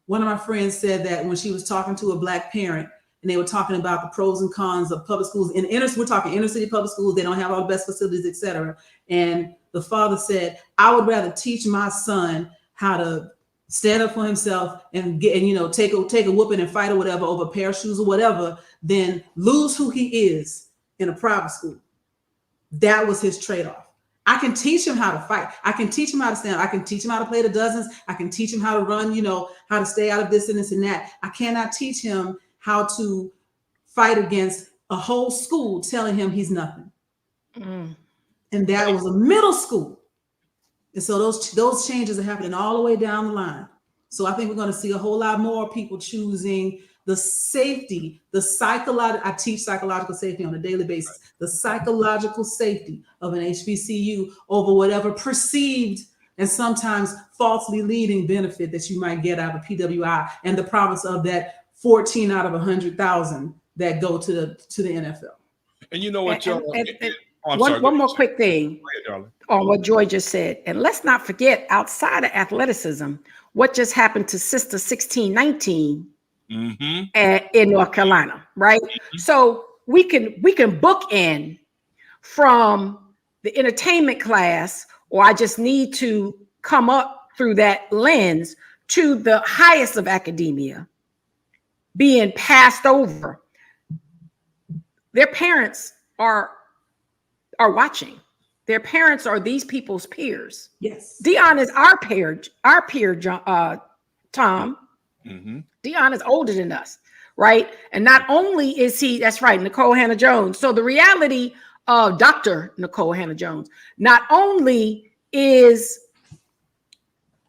One of my friends said that when she was talking to a Black parent and they were talking about the pros and cons of public schools we're talking inner city public schools, they don't have all the best facilities, et cetera. And the father said, I would rather teach my son how to stand up for himself and take a whooping and fight or whatever over a pair of shoes or whatever than lose who he is in a private school. That was his trade-off. I can teach him how to fight. I can teach him how to stand. I can teach him how to play the dozens. I can teach him how to run, how to stay out of this and this and that. I cannot teach him how to fight against a whole school telling him he's nothing. And that was a middle school. And so those changes are happening all the way down the line. So I think we're going to see a whole lot more people choosing the safety, I teach psychological safety on a daily basis, the psychological safety of an HBCU over whatever perceived and sometimes falsely leading benefit that you might get out of PWI and the promise of that 14 out of 100,000 that go to the NFL. And you know what, Joe? One more quick thing on what Joy just said. And let's not forget, outside of athleticism, what just happened to Sister 1619 in North Carolina, right? So we can bookend from the entertainment class, or I just need to come up through that lens to the highest of academia being passed over. Their parents are watching. Their parents are these people's peers. Yes. Dion is our peer, Tom. Dion is older than us, right? And not only is he, that's right, Nicole Hannah-Jones. So the reality of Dr. Nicole Hannah-Jones, not only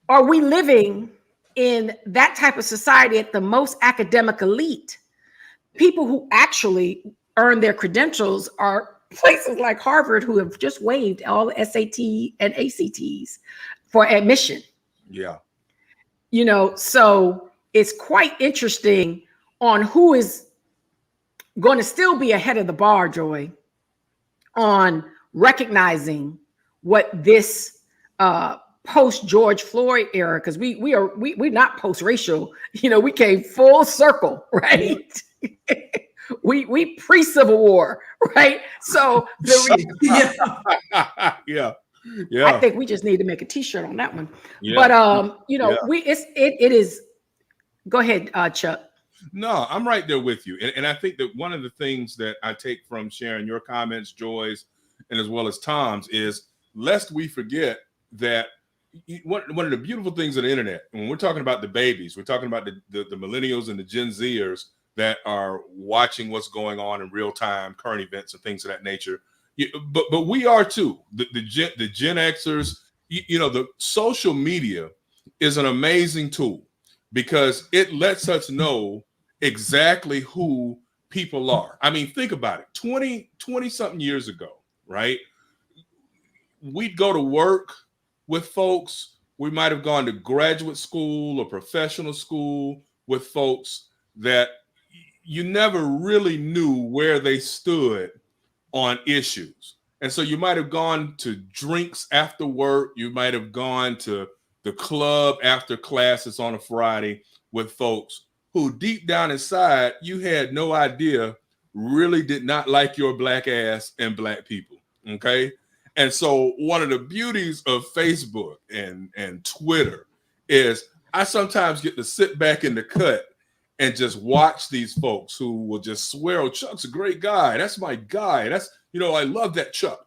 are we living in that type of society at the most academic elite, people who actually earn their credentials are places like Harvard, who have just waived all the SAT and ACTs for admission. Yeah. So it's quite interesting on who is going to still be ahead of the bar, Joy, on recognizing what this post George Floyd era, because we're not post racial, we came full circle, right? We pre-Civil War, right? So Yeah. yeah. I think we just need to make a T-shirt on that one. Yeah. But you know, Yeah. it is. Go ahead, Chuck. No, I'm right there with you. And I think that one of the things that I take from sharing your comments, Joy's, and as well as Tom's, is lest we forget that one of the beautiful things of the internet, when we're talking about the babies, we're talking about the millennials and the Gen Zers that are watching what's going on in real time, current events and things of that nature. But we are too. The Gen Xers, you know, the social media is an amazing tool because it lets us know exactly who people are. I mean, think about it. 20 something years ago, right? We'd go to work with folks. We might have gone to graduate school or professional school with folks that you never really knew where they stood on issues. And so you might have gone to drinks after work. You might have gone to the club after classes on a Friday with folks who deep down inside, you had no idea really did not like your black ass and black people. Okay. And so one of the beauties of Facebook and Twitter is I sometimes get to sit back in the cut and just watch these folks who will just swear, oh, Chuck's a great guy. That's my guy. That's, you know, I love that Chuck,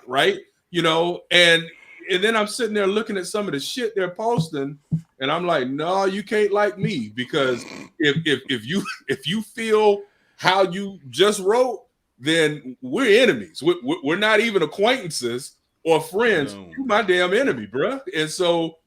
right? You know, and then I'm sitting there looking at some of the shit they're posting, and I'm like, no, you can't like me, because if you feel how you just wrote, then we're enemies. We're not even acquaintances or friends. No. You're my damn enemy, bruh. And so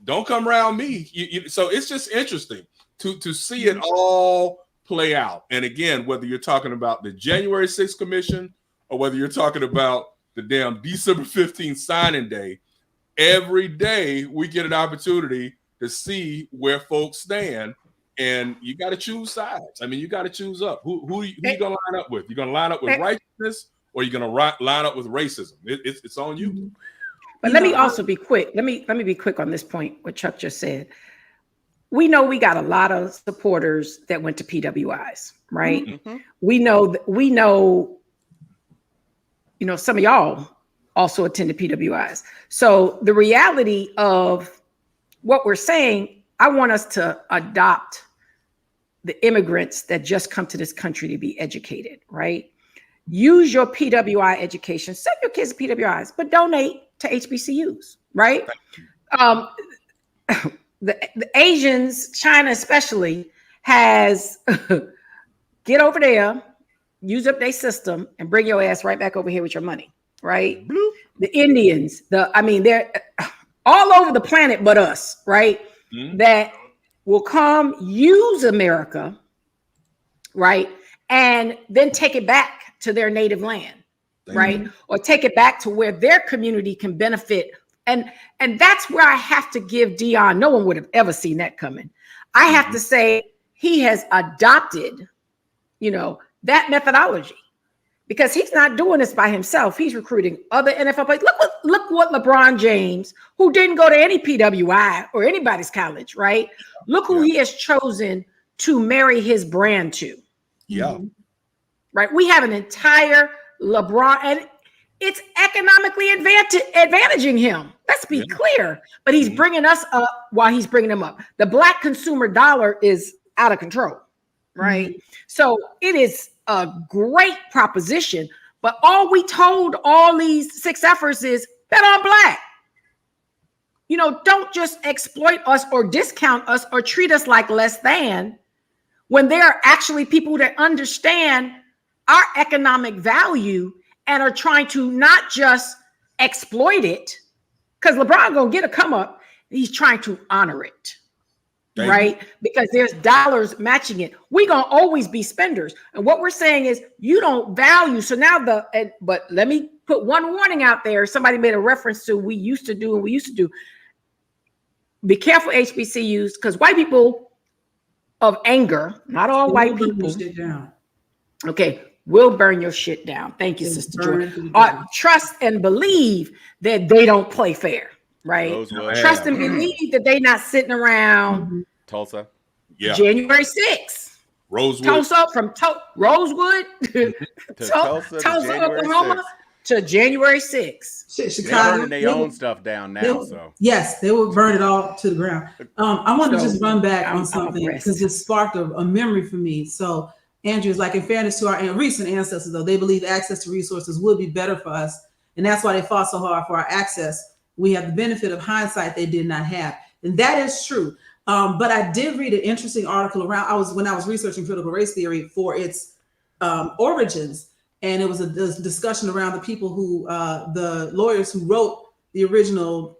don't come around me. So it's just interesting to see it all play out. And again, whether you're talking about the January 6th commission or whether you're talking about the damn December 15th signing day, every day we get an opportunity to see where folks stand, and you got to choose sides. I mean, you got to choose up. Who you going to line up with? You're going to line up with righteousness, or you're going to line up with racism? It's on you. But let me also be quick. Let me be quick on this point, what Chuck just said. We know we got a lot of supporters that went to PWIs, right? Mm-hmm. We know, you know, some of y'all also attended PWIs. So the reality of what we're saying, I want us to adopt the immigrants that just come to this country to be educated, right? Use your PWI education, send your kids to PWIs, but donate to HBCUs, right? The Asians, China especially, has get over there, use up their system, and bring your ass right back over here with your money, right? Bloop. The Indians, they're all over the planet but us, right? Mm-hmm. That will come use America, right? And then take it back to their native land, right? Or take it back to where their community can benefit. And that's where I have to give Dion. No one would have ever seen that coming. I have to say he has adopted, you know, that methodology, because he's not doing this by himself. He's recruiting other NFL players. Look what LeBron James, who didn't go to any PWI or anybody's college, right? Look who he has chosen to marry his brand to. Yeah. Right. We have an entire LeBron, and it's economically advantaging him. Let's be clear. But he's bringing us up while he's bringing them up. The black consumer dollar is out of control, right? Mm-hmm. So it is a great proposition. But all we told all these 6 efforts is bet on black. You know, don't just exploit us or discount us or treat us like less than, when there are actually people that understand our economic value and are trying to not just exploit it, because LeBron gonna get a come up. He's trying to honor it, right? Because there's dollars matching it. We're gonna always be spenders, and what we're saying is you don't value. So now but let me put one warning out there. Somebody made a reference to we used to do. Be careful, HBCUs, because white people of anger, not all white people. Okay. Will burn your shit down. Thank you, Sister Joy. Trust and believe that they don't play fair, right? Trust and believe that they're not sitting around. Tulsa. Yeah. January 6th. Rosewood. Tulsa from Rosewood To Tulsa to January Oklahoma 6th. to January 6th. They're Chicago. burning their own stuff down now. So yes, they will burn it all to the ground. I want to So, just run back on I'm something abreast. because it sparked a memory for me. So Andrew is like, in fairness to our recent ancestors, though, they believe access to resources would be better for us. And that's why they fought so hard for our access. We have the benefit of hindsight they did not have. And that is true. But I did read an interesting article when I was researching critical race theory for its origins. And it was a discussion around the people who, the lawyers who wrote the original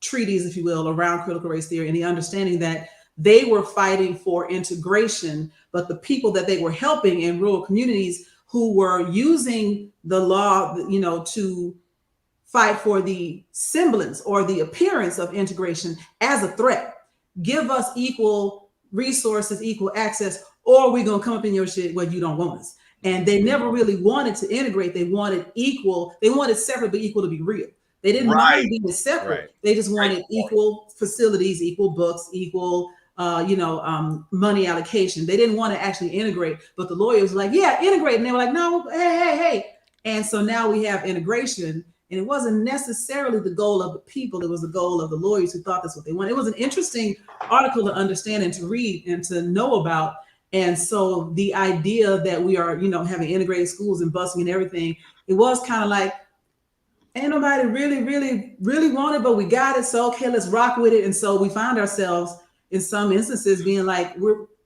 treaties, if you will, around critical race theory, and the understanding that they were fighting for integration, but the people that they were helping in rural communities who were using the law, to fight for the semblance or the appearance of integration as a threat. Give us equal resources, equal access, or we're gonna come up in your shit where you don't want us. And they never really wanted to integrate. They wanted equal. They wanted separate but equal to be real. They didn't mind being separate. Right. They just wanted equal facilities, equal books, equal money allocation. They didn't want to actually integrate. But the lawyers were like, yeah, integrate. And they were like, no, hey. And so now we have integration. And it wasn't necessarily the goal of the people. It was the goal of the lawyers who thought that's what they wanted. It was an interesting article to understand and to read and to know about. And so the idea that we are, having integrated schools and busing and everything, it was kind of like, ain't nobody really want it, but we got it. So, okay, let's rock with it. And so we find ourselves in some instances being like,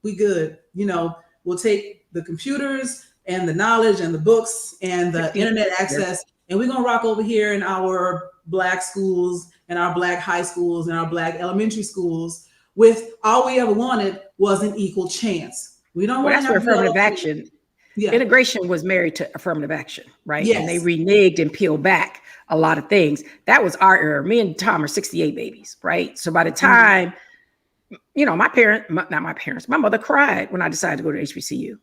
we good. We'll take the computers and the knowledge and the books and the internet access, and we're going to rock over here in our Black schools and our Black high schools and our Black elementary schools with all we ever wanted was an equal chance. We don't want that's where affirmative action. Yeah. Integration was married to affirmative action, right? Yes. And they reneged and peeled back a lot of things. That was our era. Me and Tom are 68 babies, right? So by the time, my mother cried when I decided to go to HBCU.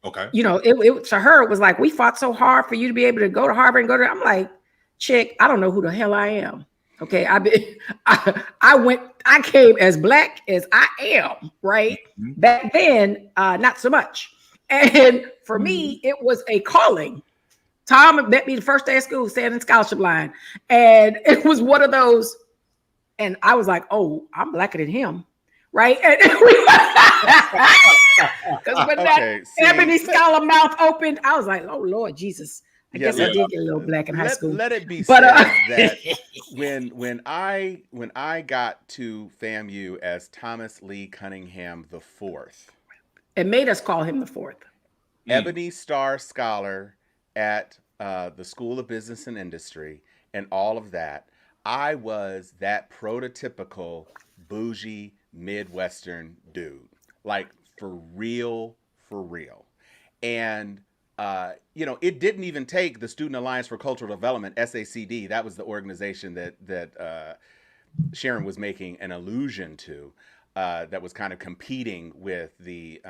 Okay. It to her, it was like, we fought so hard for you to be able to go to Harvard and go to, I'm like, chick, I don't know who the hell I am. Okay. I came as Black as I am, right? Mm-hmm. Back then, not so much. And for me, it was a calling. Tom met me the first day of school, standing in scholarship line. And it was one of those, and I was like, oh, I'm Blacker than him. Right. Because when that ebony scholar mouth opened, I was like, oh Lord Jesus. I guess I did get a little Black in high school. Let it be said that when I got to FAMU as Thomas Lee Cunningham IV, it made us call him the fourth. Ebony Star Scholar at the School of Business and Industry and all of that, I was that prototypical bougie Midwestern dude, like for real. And it didn't even take the Student Alliance for Cultural Development, SACD. That was the organization that Sharon was making an allusion to, that was kind of competing with the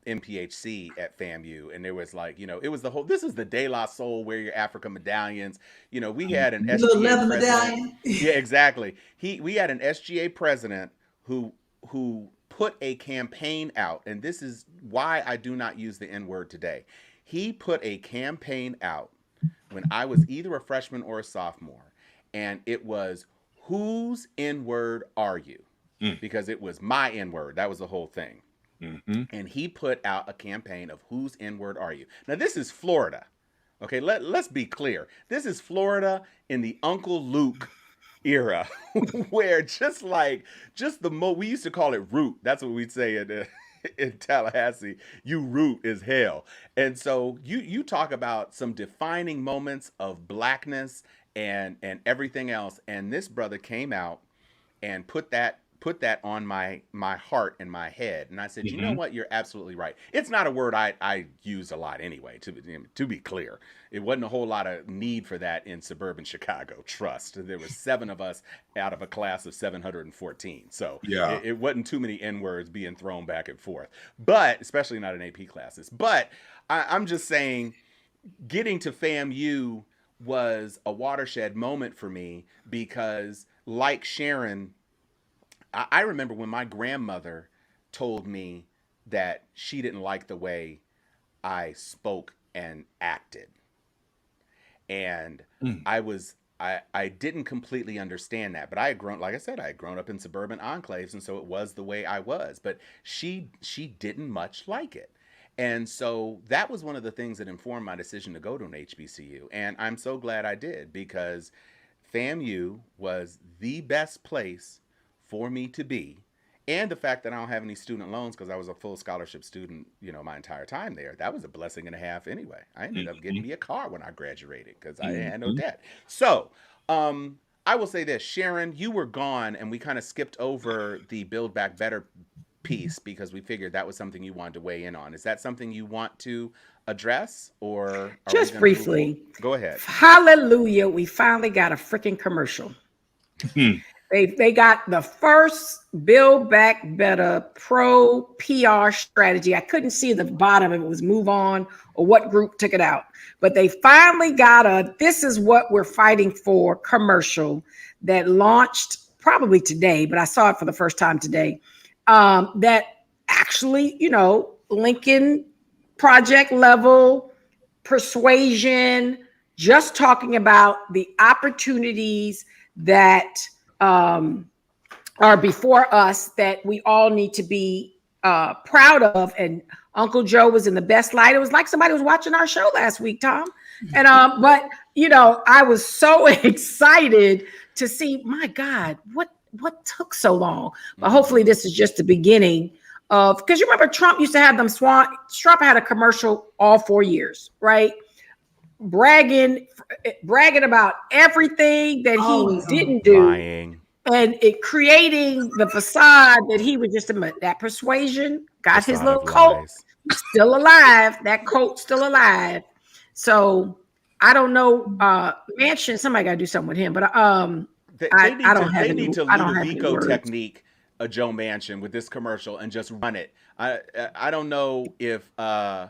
MPHC at FAMU. And there was like, it was the whole, this is the De La Soul, wear your Africa medallions. We had an SGA leather president. medallion. Yeah, exactly. We had an SGA president who put a campaign out, and this is why I do not use the N-word today. He put a campaign out when I was either a freshman or a sophomore, and it was, whose N-word are you? Because it was my N-word. That was the whole thing. Mm-hmm. And he put out a campaign of whose N-word are you? Now, this is Florida. Okay, let's be clear. This is Florida in the Uncle Luke era, where we used to call it root. That's what we'd say in Tallahassee. You root as hell. And so you talk about some defining moments of Blackness and everything else. And this brother came out and put that on my heart and my head. And I said, you know what? You're absolutely right. It's not a word I use a lot anyway, to be clear. It wasn't a whole lot of need for that in suburban Chicago, trust. There were 7 of us out of a class of 714. So yeah, it wasn't too many N-words being thrown back and forth, but especially not in AP classes. But I'm just saying, getting to FAMU was a watershed moment for me because, like Sharon, I remember when my grandmother told me that she didn't like the way I spoke and acted. And I didn't completely understand that, but I had grown, like I said, I had grown up in suburban enclaves, and so it was the way I was. But she didn't much like it, and so that was one of the things that informed my decision to go to an HBCU. And I'm so glad I did, because FAMU was the best place for me to be. And the fact that I don't have any student loans, because I was a full scholarship student, my entire time there, that was a blessing and a half anyway. I ended up getting me a car when I graduated because I had no debt. So I will say this, Sharon, you were gone and we kind of skipped over the Build Back Better piece because we figured that was something you wanted to weigh in on. Is that something you want to address, or just briefly? Go ahead. Hallelujah. We finally got a freaking commercial. They got the first Build Back Better pro PR strategy. I couldn't see the bottom if it was Move On or what group took it out. But they finally got a "This is what we're fighting for" commercial that launched probably today, but I saw it for the first time today. That actually, Lincoln project level persuasion, just talking about the opportunities that are before us that we all need to be proud of. And Uncle Joe was in the best light. It was like somebody was watching our show last week, Tom. And but I was so excited to see, my God, what took so long? But hopefully this is just the beginning of, because you remember Trump used to have them Trump had a commercial all 4 years, right? Bragging about everything that he didn't do. Lying. And it creating the facade that he was just that persuasion got his little coat still alive. That coat still alive. So I don't know. Manchin, somebody got to do something with him. But they need to Ludovico technique a Joe Manchin with this commercial and just run it. I don't know if y'all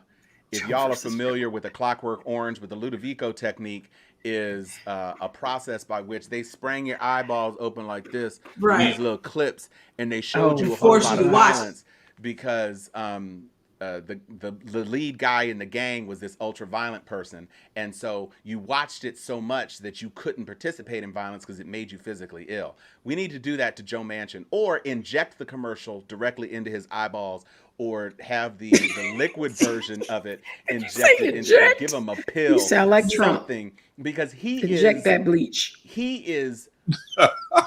are familiar with the Clockwork Orange, but the Ludovico technique is a process by which they sprang your eyeballs open like this, these little clips, and they showed you a whole lot of violence because the lead guy in the gang was this ultra violent person, and so you watched it so much that you couldn't participate in violence because it made you physically ill. We need to do that to Joe Manchin, or inject the commercial directly into his eyeballs, or have the liquid version of it injected into, give him a pill. You sound like something Trump. Because he inject that bleach. He is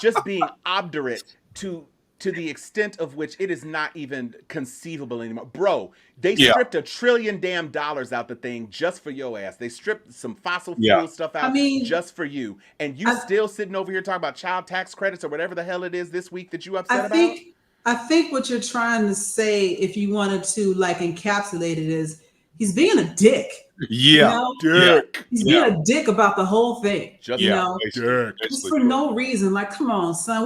just being obdurate to the extent of which it is not even conceivable anymore. Bro, they stripped $1 trillion out the thing just for your ass. They stripped some fossil fuel stuff out just for you. And you still sitting over here talking about child tax credits or whatever the hell it is this week that you upset about? I think what you're trying to say, if you wanted to encapsulate it, is he's being a dick. Yeah, dick. He's being a dick about the whole thing. Just just for no reason. Like, come on, son.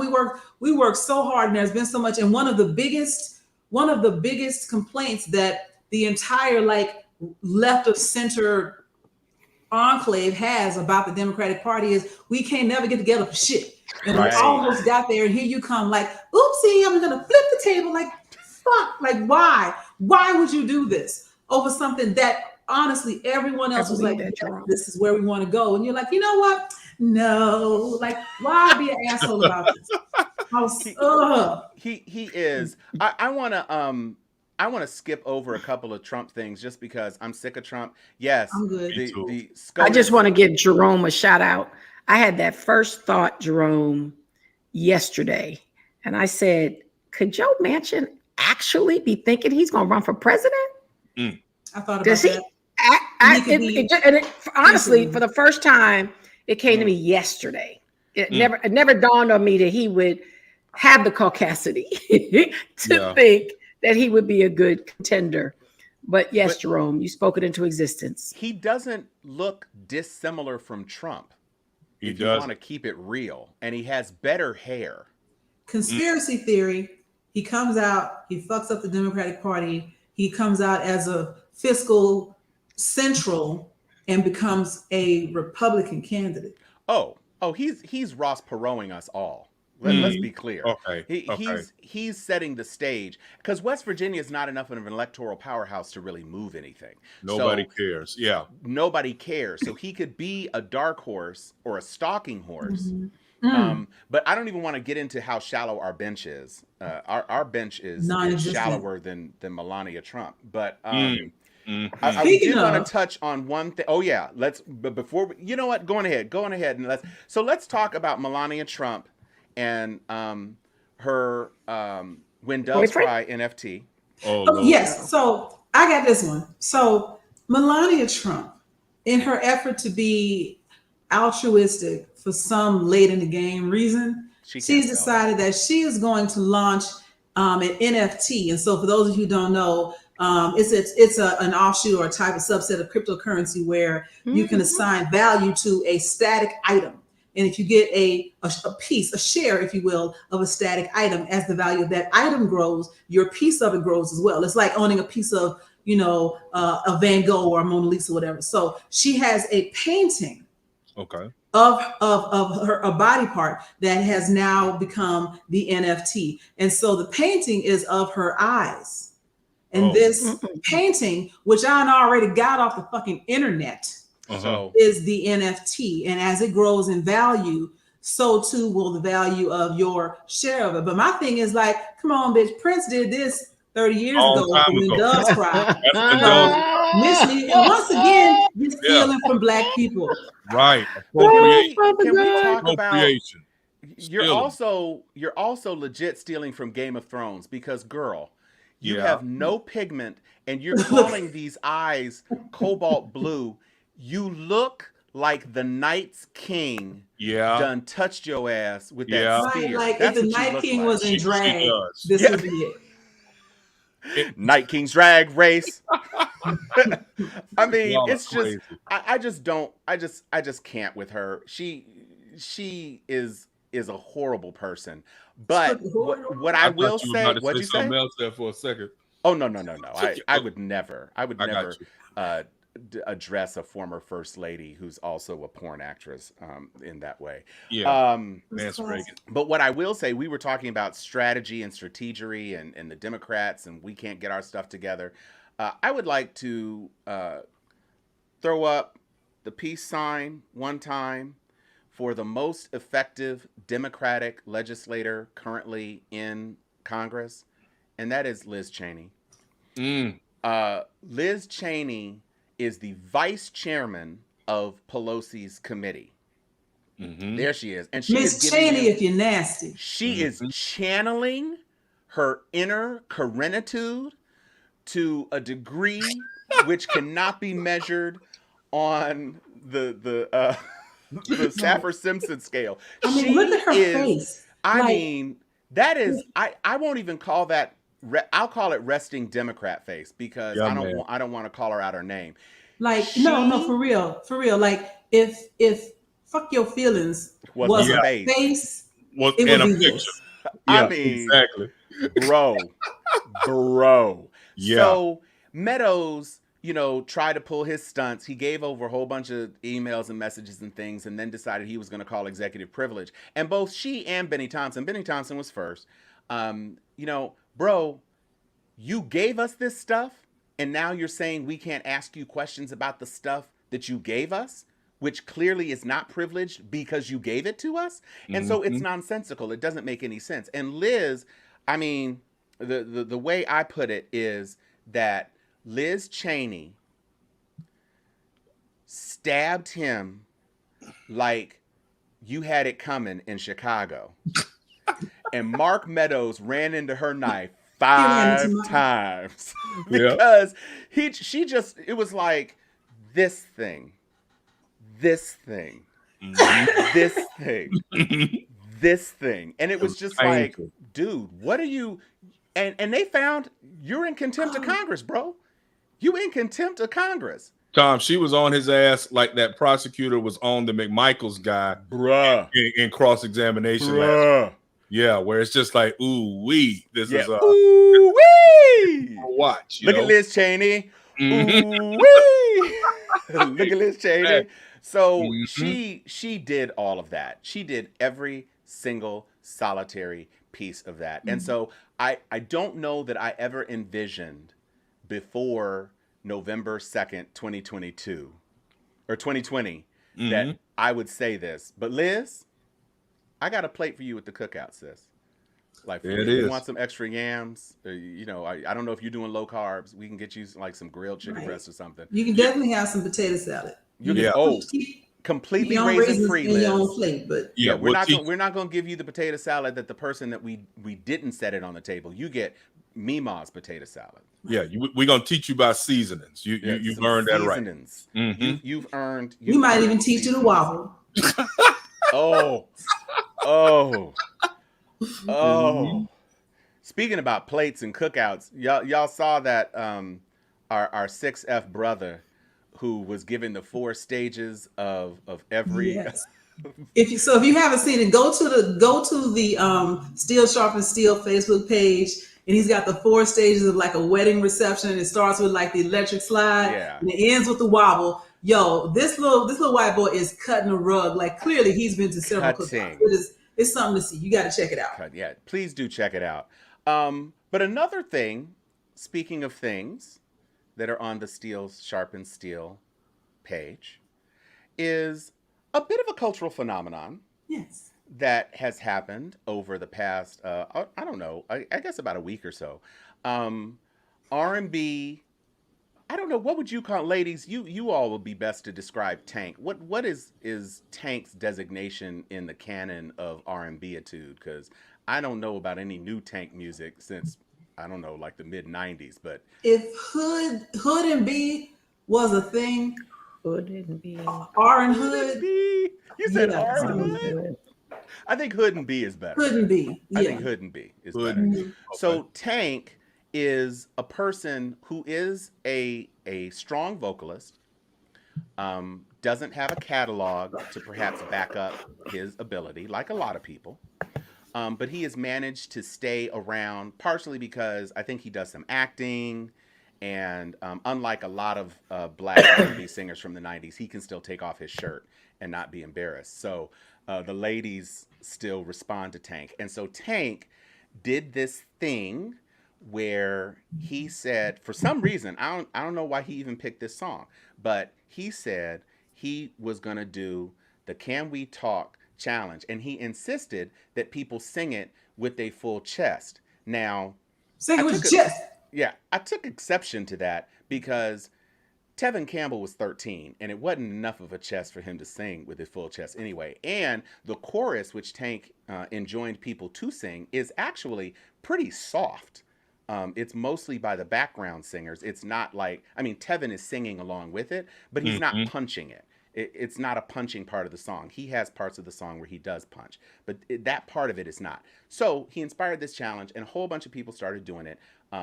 We work so hard, and there's been so much. And one of the biggest complaints that the entire left of center enclave has about the Democratic Party is we can't never get together for shit. And we almost got there, and here you come, oopsie, I'm gonna flip the table, fuck, why? Why would you do this over something that honestly everyone else was like, this is where we want to go, and you're like, you know what? No, why be an asshole about this? He is. I want to skip over a couple of Trump things just because I'm sick of Trump. Yes, I'm good. I just want to give Jerome a shout out. I had that first thought, Jerome, yesterday, and I said, could Joe Manchin actually be thinking he's going to run for president? I thought about that. Honestly, for the first time, it came to me yesterday. It never dawned on me that he would have the caucasity to think that he would be a good contender. But yes, Jerome, you spoke it into existence. He doesn't look dissimilar from Trump. If you want to keep it real, and he has better hair. Conspiracy theory. He comes out, he fucks up the Democratic Party. He comes out as a fiscal central and becomes a Republican candidate. Oh, he's Ross Perotting us all. Let's be clear. Okay. He's setting the stage because West Virginia is not enough of an electoral powerhouse to really move anything. Nobody So cares. Yeah. nobody cares. So he could be a dark horse or a stalking horse. But I don't even want to get into how shallow our bench is. Our bench is shallower than Melania Trump. But I did want to touch on one thing. Oh yeah, but before you know what, going ahead, and let's talk about Melania Trump and her When Doves Cry NFT. Yes, so I got this one. So Melania Trump, in her effort to be altruistic for some late in the game reason, she's decided that she is going to launch an NFT. And so for those of you who don't know, it's an offshoot or a type of subset of cryptocurrency where you can assign value to a static item. And if you get a piece, a share, if you will, of a static item, as the value of that item grows, your piece of it grows as well. It's like owning a piece of, a Van Gogh or a Mona Lisa, whatever. So she has a painting of a body part that has now become the NFT. And so the painting is of her eyes. And this painting, which I already got off the fucking internet, is the NFT. And as it grows in value, so too will the value of your share of it. But my thing is like, come on, bitch, Prince did this 30 years ago when Doves Cry. Miss me. And once again, you're stealing from Black people. Right. Can we talk about you're also legit stealing from Game of Thrones because girl, you have no pigment and you're calling these eyes cobalt blue. You look like the Night's King done touched your ass with that spear. Like if the Night King was in drag, this would be it. Night King's drag race. I mean, it's just I just can't with her. She is a horrible person. But what I will say, what'd you say? Something else there for a second. Oh no. I would never address a former first lady who's also a porn actress in that way. But what I will say, we were talking about strategy and strategery and the Democrats and we can't get our stuff together. I would like to throw up the peace sign one time for the most effective Democratic legislator currently in Congress, and that is Liz Cheney. Liz Cheney is the vice chairman of Pelosi's committee. There she is. And she Miss Cheney, if you're nasty. She is channeling her inner Karenitude to a degree which cannot be measured on the Saffir-Simpson scale. I mean, look at her face. I mean, that is, I won't even call that, I'll call it resting Democrat face because I don't want to call her out her name. Like, no, for real. Like, if fuck your feelings was a face, was it in would a be picture. this. I mean, exactly. bro. Yeah. So Meadows, tried to pull his stunts. He gave over a whole bunch of emails and messages and things, and then decided he was going to call executive privilege. And both she and Benny Thompson was first. Bro, you gave us this stuff, and now you're saying we can't ask you questions about the stuff that you gave us, which clearly is not privileged because you gave it to us. And so it's nonsensical. It doesn't make any sense. And Liz, I mean, the way I put it is that Liz Cheney stabbed him like you had it coming in Chicago. And Mark Meadows ran into her knife 5 times because it was like this thing, this thing. And it was just like, dude, what are you? And they found you're in contempt of Congress, bro. You in contempt of Congress. Tom, she was on his ass like that prosecutor was on the McMichaels guy, bruh, in cross-examination. Bruh. Yeah, where it's just like, ooh wee, this is ooh wee. Watch. Look at Liz Cheney. Ooh wee. Look at Liz Cheney. So she did all of that. She did every single solitary piece of that. And so I don't know that I ever envisioned before November 2nd, 2022 or 2020 that I would say this. But Liz, I got a plate for you with the cookout, sis. Like, There it if you is. want some extra yams, you know, I don't know if you're doing low carbs. We can get you like some grilled chicken breast or something. You can definitely have some potato salad. You Yeah. can, Keep completely your own raisin raisins free, in your own Liz. plate, but Yeah, we'll teach- we're not gonna give you the potato salad that the person that we didn't set it on the table. You get Mima's potato salad. Yeah, we're gonna teach you about seasonings. You've some earned that right. seasonings. Mhm. You've earned. we might earned even teach you to seasonings. wobble. Oh. Speaking about plates and cookouts, y'all saw that our 6F brother who was given the 4 stages of every. Yes. If you haven't seen it, go to the Steel Sharpen Steel Facebook page, and he's got the 4 stages of like a wedding reception. It starts with like the electric slide, and it ends with the wobble. Yo, this little white boy is cutting a rug. Like, clearly he's been to several cookouts. It's something to see. You got to check it out. Yeah, please do check it out. But another thing, speaking of things that are on the Steel Sharpen Steel page, is a bit of a cultural phenomenon. Yes. That has happened over the past, I don't know, I guess about a week or so. R&B, I don't know, what would you call, ladies, you all would be best to describe Tank. What is Tank's designation in the canon of R&B-itude? Because I don't know about any new Tank music since, I don't know, like the mid-90s, but... If Hood and B was a thing... Hood and B. R and Hood. You said R and Hood? I think Hood and B is better. Hood and B. Yeah. I think Hood and B is better. Mm-hmm. So Tank is a person who is a strong vocalist, doesn't have a catalog to perhaps back up his ability, like a lot of people. But he has managed to stay around, partially because I think he does some acting. And unlike a lot of black R&B singers from the 90s, he can still take off his shirt and not be embarrassed. So the ladies still respond to Tank. And so Tank did this thing where he said, for some reason, I don't know why he even picked this song, but he said he was going to do the Can We Talk challenge. And he insisted that people sing it with a full chest. Now, sing it with your chest. Yeah, I took exception to that because Tevin Campbell was 13, and it wasn't enough of a chest for him to sing with his full chest anyway. And the chorus, which Tank enjoined people to sing, is actually pretty soft. It's mostly by the background singers. It's not like, I mean, Tevin is singing along with it, but he's not punching it. It's not a punching part of the song. He has parts of the song where he does punch, but that part of it is not. So he inspired this challenge, and a whole bunch of people started doing it.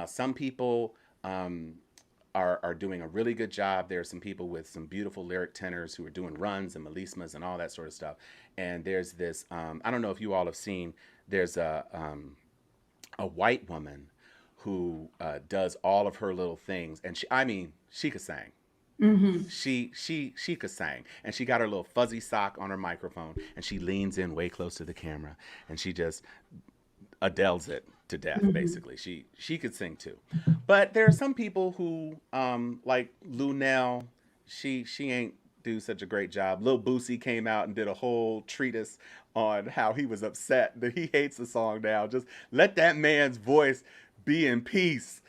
Some people are doing a really good job. There are some people with some beautiful lyric tenors who are doing runs and melismas and all that sort of stuff. And there's this, I don't know if you all have seen, there's a white woman who does all of her little things. And she could sing. Mm-hmm. She could sing, and she got her little fuzzy sock on her microphone, and she leans in way close to the camera, and she just Adele's it to death. Basically, she could sing too. But there are some people who like Lunel. She ain't do such a great job. Lil Boosie came out and did a whole treatise on how he was upset that he hates the song now. Just let that man's voice be in peace.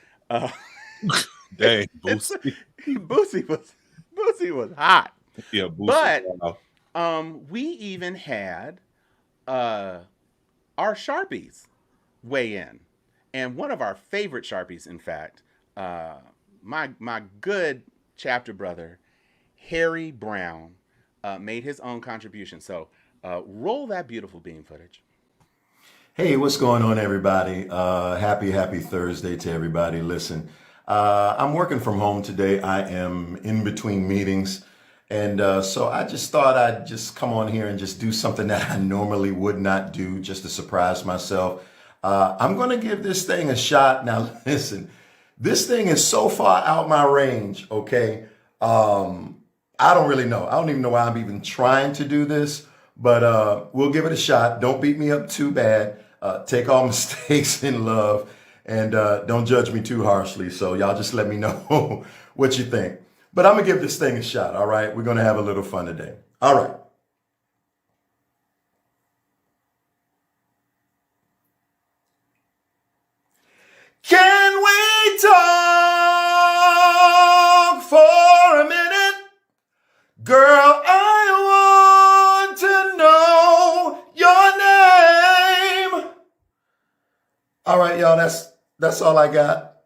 Dang, Boosie. Boosie was hot. Yeah, Boosie. But we even had our Sharpies weigh in. And one of our favorite Sharpies, in fact, my good chapter brother, Harry Brown, made his own contribution. So roll that beautiful beam footage. Hey, what's going on, everybody? Happy Thursday to everybody. Listen, I'm working from home today. I am in between meetings. And so I just thought I'd just come on here and just do something that I normally would not do, just to surprise myself. I'm going to give this thing a shot. Now, listen, this thing is so far out my range, okay? I don't really know. I don't even know why I'm even trying to do this. But we'll give it a shot. Don't beat me up too bad. Take all mistakes in love, and don't judge me too harshly. So y'all just let me know what you think. But I'm going to give this thing a shot, all right? We're going to have a little fun today. All right. Can we talk for a minute? Girl, I want to know your name. All right, y'all, that's all I got.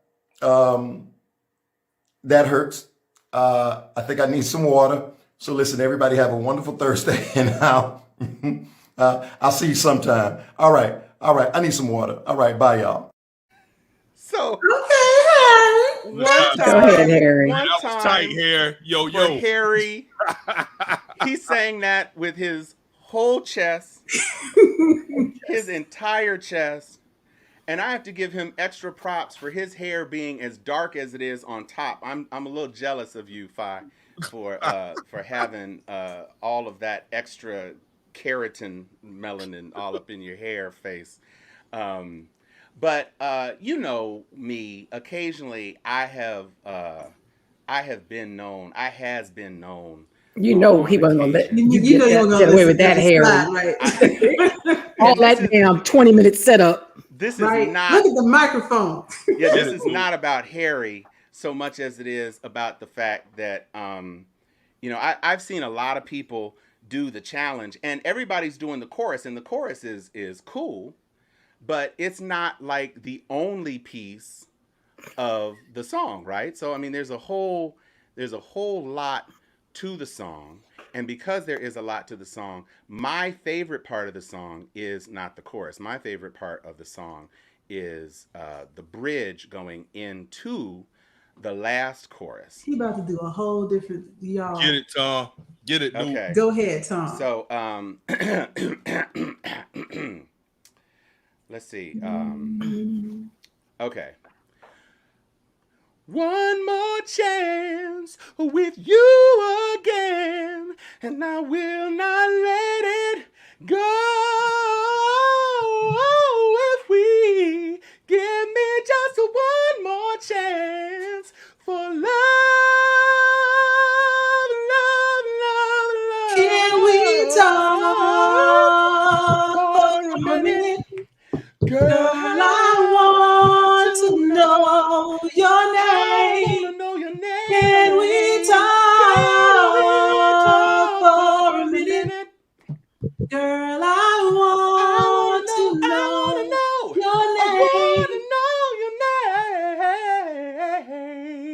That hurts. I think I need some water. So listen, everybody have a wonderful Thursday, and I'll see you sometime. All right. I need some water. All right, bye, y'all. So Okay, one Go ahead, Harry. One That was time tight, hair. Yo, for yo. Harry, he sang that with his whole chest, his entire chest. And I have to give him extra props for his hair being as dark as it is on top. I'm a little jealous of you, Fi, for having all of that extra keratin melanin all up in your hair face. But you know me. Occasionally, I has been known. You know he wasn't gonna let occasion. you know you were gonna get away with listen that, to Harry. slide, right? All And this that is damn 20-minute setup. this is Right. not Look at the microphone. yeah, this is not about Harry so much as it is about the fact that I've seen a lot of people do the challenge, and everybody's doing the chorus, and the chorus is cool, but it's not like the only piece of the song, right? So I mean, there's a whole lot to the song, and because there is a lot to the song, my favorite part of the song is not the chorus. My favorite part of the song is the bridge going into the last chorus. He about to do a whole different, y'all. Get it, Tom. Get it, dude. Okay. Go ahead, Tom. So let's see. Okay. One more chance with you again, and I will not let it go. If we give me just one more chance for love. Can we talk for a minute? Girl, I want to know your name. Can we talk for a minute? Girl, I want to know your name.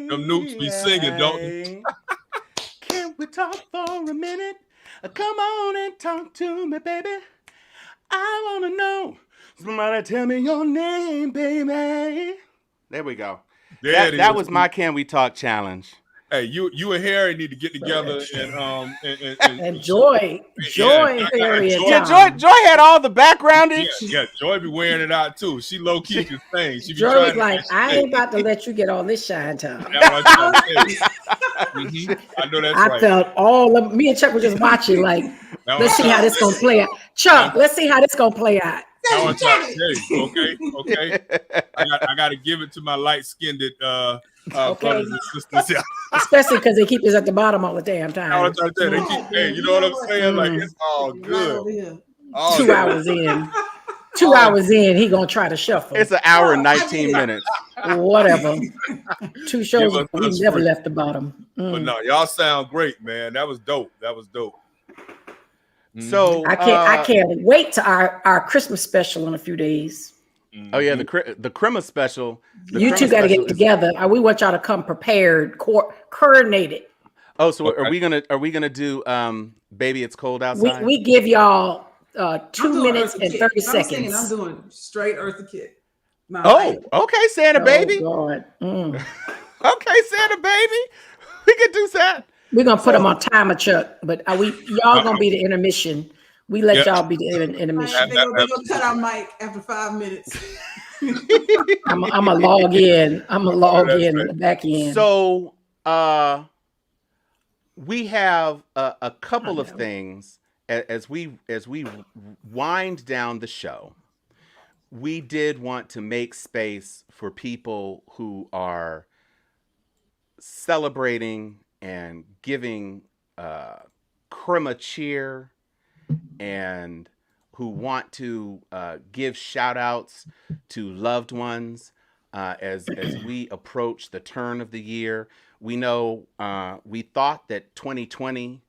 Them newts be singing, don't they? Can we talk for a minute? Come on and talk to me, baby. I want to know. Somebody tell me your name, baby. There we go. That was my Can We Talk challenge. Hey, you and Harry need to get together And Joy, Harry, and Yeah, Tom. Joy had all the background. Yeah, Joy be wearing it out too. She low key can sing. She be Joy trying was to like, I ain't about to let you get all this shine, Tom. That's what I'm trying to say. I know that's right. I felt all of me and Chuck were just watching, like, That's let's what see I'm how this gonna play out. Chuck, let's see how this gonna play out. That's what I'm trying to say. Okay. I got to give it to my light-skinned brothers and sisters. Yeah. Especially because they keep this at the bottom all the damn time. That's what I'm trying to say. They keep, hey, you know what I'm saying? Like, it's all good. All 2 good. hours in. 2 hours in, he gonna try to shuffle. It's an hour and 19 minutes. Whatever. 2 shows Give us we a never script. left the bottom. But no, y'all sound great, man. That was dope. So I can't wait to our Christmas special in a few days. Oh yeah, the Christmas special. You two got to get together. We want y'all to come prepared, coordinated. Oh, so are we gonna do "Baby It's Cold Outside"? We give y'all 2 minutes and 30 seconds. I'm doing straight Eartha Kitt. Okay, Santa Baby. God. Okay, Santa Baby. We could do that. We're gonna put them on timer, Chuck. But y'all gonna be the intermission. We let y'all be the intermission. They're gonna cut our mic after 5 minutes. I'm a log in. I'm a log in the back end. So we have a couple of things as we wind down the show, we did want to make space for people who are celebrating and giving crema cheer, and who want to give shout outs to loved ones as we approach the turn of the year. We know we thought that 2020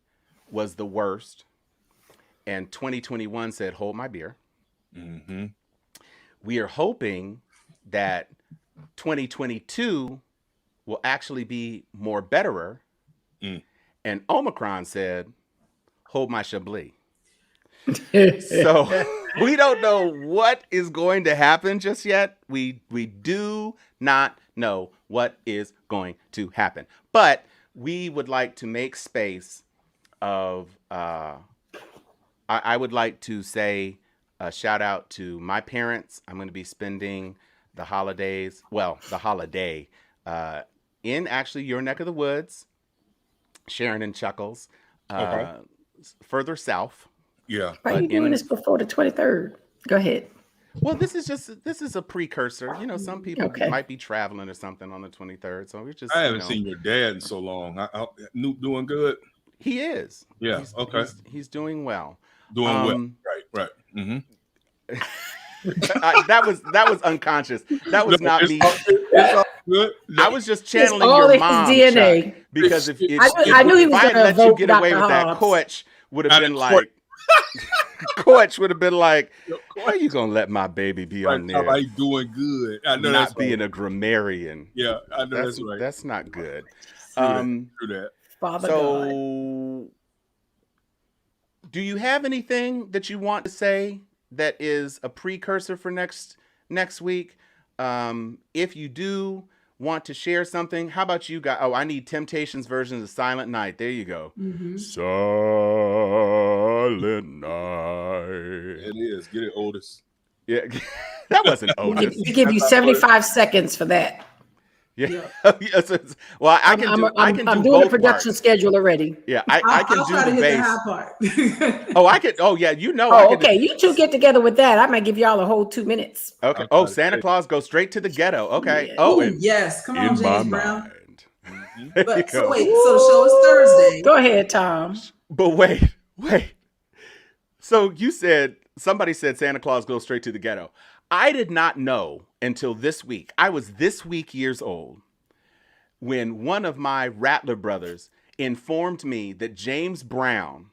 was the worst, and 2021 said, hold my beer. Mm-hmm. We are hoping that 2022 will actually be more betterer. And Omicron said, hold my chablis. So we don't know what is going to happen just yet. We do not know what is going to happen. But we would like to make space of, I would like to say a shout out to my parents. I'm going to be spending the holiday, in actually your neck of the woods, Sharon and Chuckles, further south. Yeah. Why are you doing this before the 23rd? Go ahead. Well, this is a precursor. You know, some people might be traveling or something on the 23rd. So we're just. I haven't seen your dad in so long. Newt doing good? He is. Yeah. He's doing well. Doing well. Right. Mm-hmm. That was unconscious. That was not me. It's all good. I was just channeling all your his mom, DNA. Chuck, because if I knew he was I going to let you vote get Dr. away with that, Hobbs. Coach would have been like, Coach would have been like, how you gonna let my baby be on there? How you doing good? I know not that's being right. a grammarian. Yeah, I know that's right. That's not good. True that. Father God. Do you have anything that you want to say that is a precursor for next week? If you do want to share something, how about you guys? Oh, I need Temptations versions of Silent Night. There you go. Mm-hmm. Silent Night. It is. Get it, Otis. Yeah, that wasn't Otis. We give you 75 seconds for that. Yeah. Well, I can do. I'm doing the production parts. schedule already. Yeah, I can I'll do try the to hit bass. the high part. Oh, I can. Oh, yeah. You know. Oh, okay. You two get together with that. I might give y'all a whole 2 minutes. Okay. Oh, Santa Claus goes straight to the ghetto. Okay. Yeah. Oh, Ooh, yes. Come on, James Brown. There you But so go. wait, so the show is Thursday. Go ahead, Tom. But wait. So somebody said Santa Claus goes straight to the ghetto. I did not know until this week. I was this week years old when one of my Rattler brothers informed me that James Brown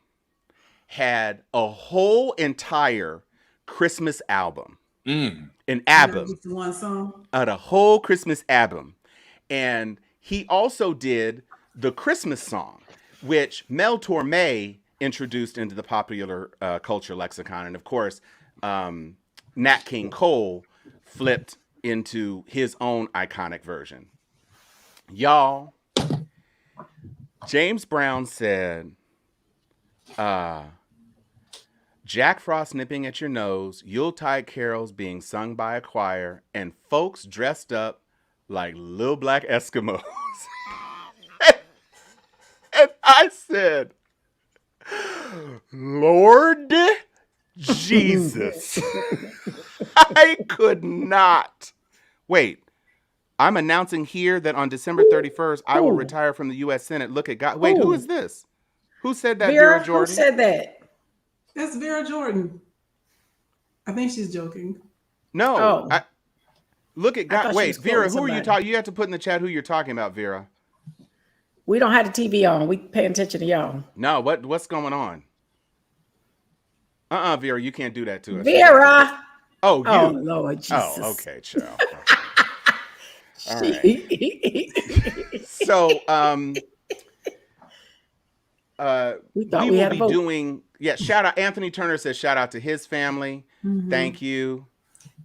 had a whole entire Christmas album. An album. Just one song. A whole Christmas album. And he also did the Christmas song, which Mel Torme introduced into the popular culture lexicon. And of course, Nat King Cole flipped into his own iconic version. Y'all, James Brown said, Jack Frost nipping at your nose, Yuletide carols being sung by a choir, and folks dressed up like little black Eskimos. And I said, Lord Jesus. I could not. Wait, I'm announcing here that on December 31st, I will retire from the U.S. Senate. Look at God. Wait, who is this? Who said that, Vera Jordan? Who said that? That's Vera Jordan. I think she's joking. No. Oh. Look at God. Wait, Vera, who are you talking? You have to put in the chat who you're talking about, Vera. We don't have the TV on. We paying attention to y'all. No, what's going on? Vera, you can't do that to us. Vera. Oh, you. Oh, Lord Jesus. Oh, okay, chill. All right. So, we thought we we will had a be vote. doing. Yeah, shout out. Anthony Turner says shout out to his family. Mm-hmm. Thank you.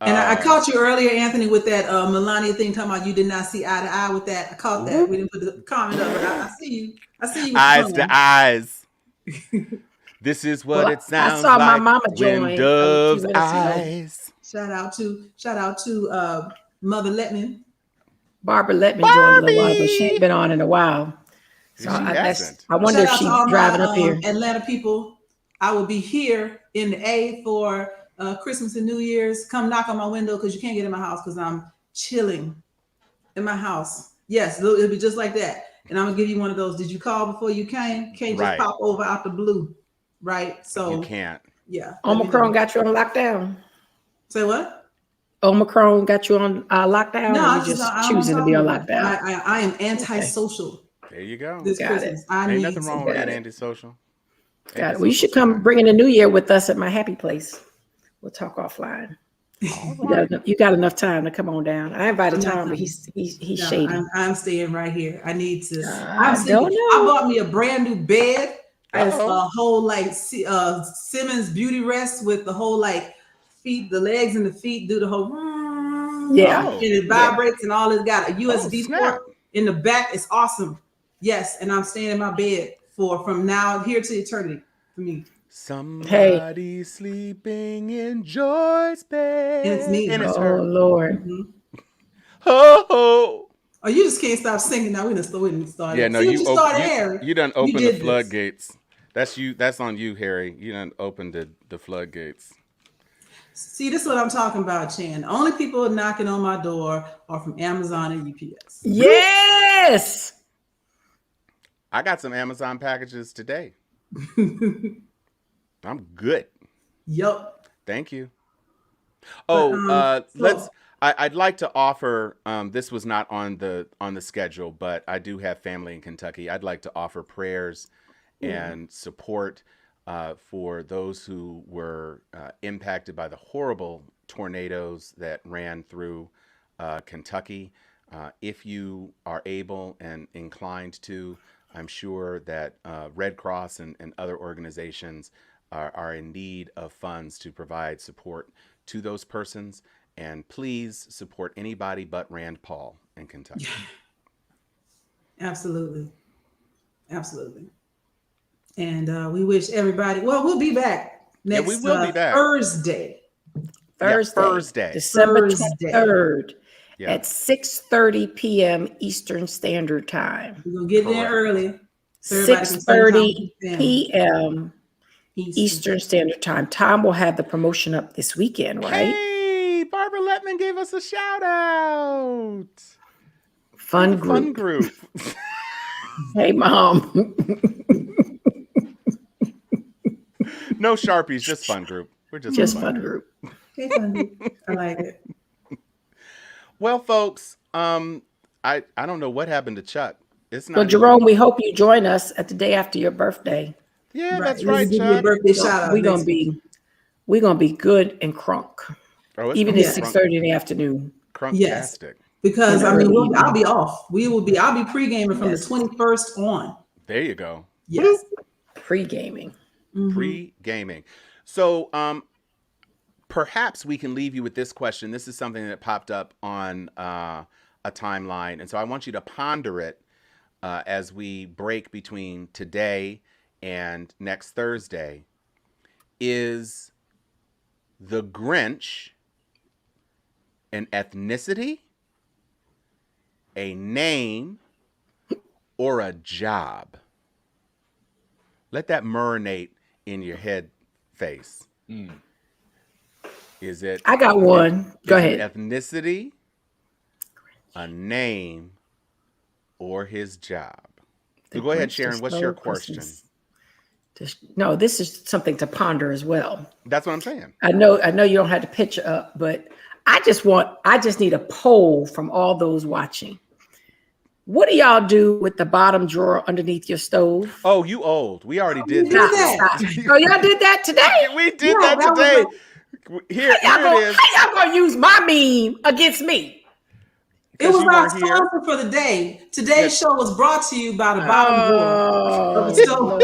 And I caught you earlier, Anthony, with that Melania thing talking about you did not see eye to eye with that. I caught that. We didn't put the comment up, but I see you. I see you. Eyes to eyes. This is what it sounds I saw like my mama join. when doves' eyes. Shout out to Mother Letman. Barbara Letman joined in a while, but she ain't been on in a while. So I wonder if she's driving up here. Atlanta people. I will be here in the A for Christmas and New Year's. Come knock on my window because you can't get in my house because I'm chilling in my house. Yes, it'll be just like that. And I'm gonna give you one of those. Did you call before you came? Can't just pop over out the blue, right? So you can't. Yeah. Omicron got you on lockdown. Say what? Omicron got you on lockdown. No, or you just choosing to be on lockdown. I am antisocial. There you go. This Christmas. Ain't nothing wrong with being antisocial. Got it. Well, you should come bring the new year with us at my happy place. We'll talk offline. You got enough time to come on down. I invited Tom, but he's shady. I'm staying right here. I need to. I bought me a brand new bed. It's a whole like Simmons beauty rest with the whole like feet, the legs and the feet do the whole and it vibrates and all. It's got a USB port in the back. It's awesome. Yes, and I'm staying in my bed from now here to eternity for me. Somebody sleeping in Joy's bed. And it's me. And it's her. Lord. Mm-hmm. Oh, you just can't stop singing now. We done started. Yeah, no, you started. You done opened the floodgates. That's you. That's on you, Harry. You done opened the floodgates. See, this is what I'm talking about, Chan. The only people knocking on my door are from Amazon and UPS. Yes. I got some Amazon packages today. I'm good. Yup. Thank you. I'd like to offer. This was not on the schedule, but I do have family in Kentucky. I'd like to offer prayers and support for those who were impacted by the horrible tornadoes that ran through Kentucky. If you are able and inclined to, I'm sure that Red Cross and other organizations are in need of funds to provide support to those persons. And please support anybody but Rand Paul in Kentucky. Absolutely. Absolutely. And we wish everybody, we'll be back next Thursday. December 23rd at 6:30 p.m. Eastern Standard Time. We're going to get there early. 6:30 p.m. Eastern Standard Time. Tom will have the promotion up this weekend, right? Hey, Barbara Letman gave us a shout out. Fun group. Hey, Mom. No Sharpies, just fun group. We're just fun group. Okay, fun group. I like it. Well, folks, I don't know what happened to Chuck. It's not. Well, Jerome, we hope you join us at the day after your birthday. Yeah, that's right, Chuck. Your birthday shout out. We're gonna be good and crunk. Even at 6:30 in the afternoon. Crunktastic. Yes. Because I'll be off. I'll be pre-gaming from the 21st on. There you go. Yes. Pre-gaming. Mm-hmm. Pre-gaming. So perhaps we can leave you with this question. This is something that popped up on a timeline. And so I want you to ponder it as we break between today and next Thursday. Is the Grinch an ethnicity, a name, or a job? Let that marinate in your head face. Is it? I got one. Go ahead. Ethnicity, a name, or his job? So go ahead, Sharon. What's your question? No, this is something to ponder as well. That's what I'm saying. I know you don't have to pitch up, but I just need a poll from all those watching. What do y'all do with the bottom drawer underneath your stove? Oh, you old. We already did that. Oh, y'all did that today? We did that today. Here it is. How y'all gonna use my meme against me? It was our sponsor for the day. Today's show was brought to you by the bottom drawer of the stove.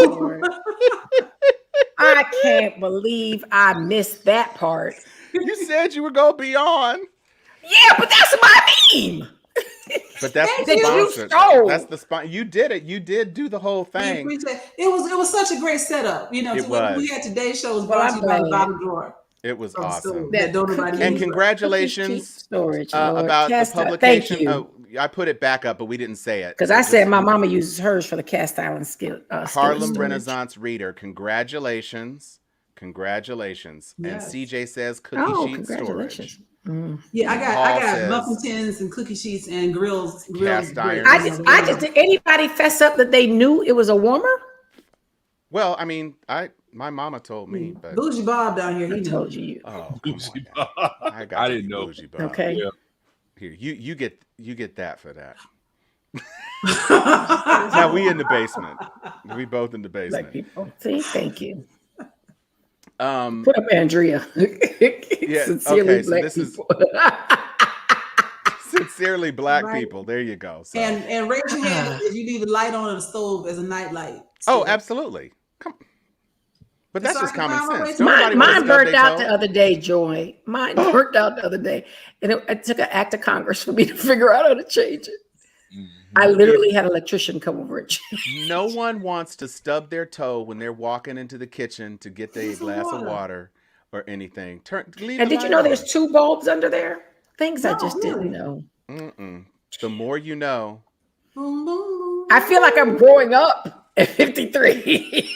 I can't believe I missed that part. You said you were gonna be on. Yeah, but that's my meme. But that's the sponsor. That's the sponsor. You did it. You did do the whole thing. It was such a great setup. You know, we had today's show was brought to you by the bottom drawer. It was awesome. And congratulations about the publication. I put it back up, but we didn't say it. Because I said my mama uses hers for the cast iron skill. Harlem storage. Renaissance Reader, congratulations. Congratulations. Yes. And CJ says cookie Oh, sheet congratulations. storage. Yeah, I Paul got says- muffin tins and cookie sheets and grills. Cast iron. I just did anybody fess up that they knew it was a warmer? Well, I mean, my mama told me, but Bougie Bob down here, he I told you. oh, come Bougie on now. Bob. got I you, didn't know. Bougie Bob. Okay. Yeah. Here, you get that for that. Now we in the basement. We both in the Black basement. people. See, thank you. Um, Put up Andrea. Yeah, Sincerely okay, so black this is- people. sincerely black Right. people. There you go. So. and raise your hand if you leave the light on in the stove as a night light. Oh, absolutely. Come. But that's So I just can common find my way sense. to- Nobody Mine wants to stub burnt their out toe. the other day, Joy. Mine burnt out the other day. And it took an act of Congress for me to figure out how to change it. I literally had an electrician come over and change. No one wants to stub their toe when they're walking into the kitchen to get their Some glass of water. water or anything. Leave And the did you light know on. there's 2 bulbs under there? Things I No, just really? didn't know. Mm-mm. The more you know. Boom, boom, boom. I feel like I'm growing up at 53.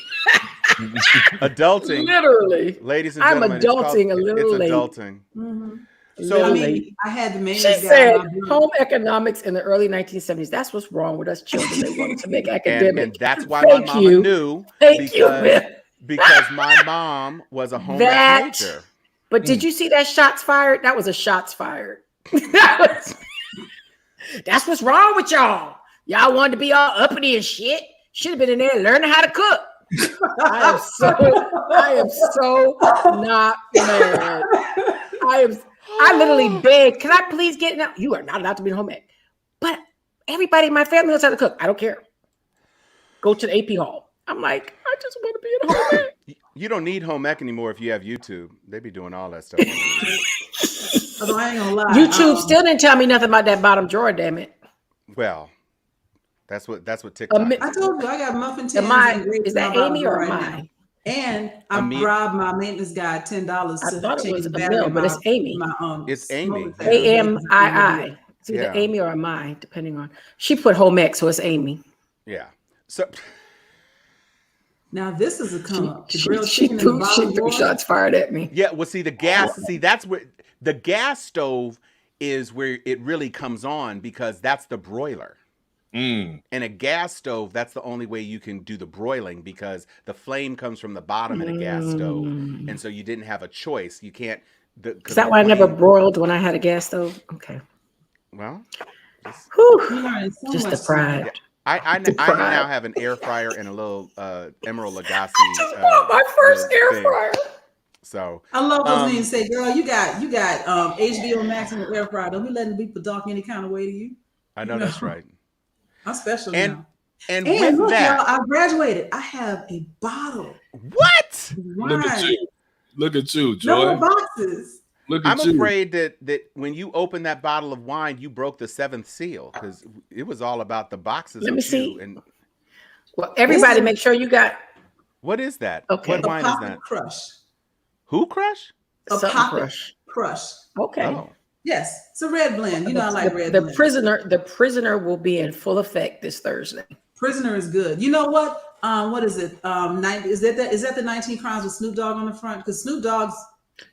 Adulting, Literally. ladies and I'm gentlemen. it's called- adulting a little It's late. adulting. Mhm. So I Literally. mean, I had the She maintenance guy. said on my block. home economics in the early 1970s. That's what's wrong with us children. They wanted to make academic. and that's why Thank my mama you. knew Thank you, man. because my mom was a home ec That- major. But did you see that shots fired? That was a shots fired. That's what's wrong with y'all. Y'all wanted to be all uppity and shit. Should have been in there learning how to cook. I am so not mad. I literally begged, can I please get now? You are not allowed to be in home ec. But everybody in my family knows how to cook. I don't care. Go to the AP hall. I'm like, I just want to be in home ec. You don't need home ec anymore if you have YouTube. They be doing all that stuff. Although I ain't gonna lie. YouTube still didn't tell me nothing about that bottom drawer, damn it. Well, that's what TikTok. mi- is I told you I got muffin tins. Am I, and grapes is in that my bottom Amy or drawer am right I? now. And I Ami- robbed my maintenance guy $10 I to thought it change was the a battery. mill, in but my- it's Amy. my, It's Amy. smoker thing. AMII. It's either Yeah. Amy or am I, depending on. She put home ec, so it's Amy. Yeah. So Now this is a come up. The She grilled chicken in the threw bottom drawer. shots fired at me. yeah, well, see the gas. See, that's where the gas stove is where it really comes on because that's the broiler. Mm. And a gas stove, that's the only way you can do the broiling because the flame comes from the bottom in a gas stove, and so you didn't have a choice. You can't. Is that why I never broiled when I had a gas stove? Okay. Well, Whew. You learn so Just much deprived. I Deprived. now have an air fryer and a little Emerald Lagasse. Just bought my first little air thing. fryer. So I love those names. Say, girl, you got HBO Max in the air fryer. Don't be letting people talk any kind of way to you. I know that's right. I'm special And now. and And with look, that, y'all, I graduated. I have a bottle. what? of Look at wine. you. Look at you, No Joy. boxes. Look at I'm you. afraid that when you open that bottle of wine, you broke the 7th seal because it was all about the boxes. Let me with see. you. And Well, everybody This is- make sure you got what is that? Okay. What A wine is pocket that? crush. Who Crush? A something pocket crush. crush. Okay. Oh, Yes, it's a red blend. You know I like red The blend. prisoner will be in full effect this Thursday. Prisoner is good. You know what? What is it? Is that the 19 Crimes with Snoop Dogg on the front? Because Snoop Dogg's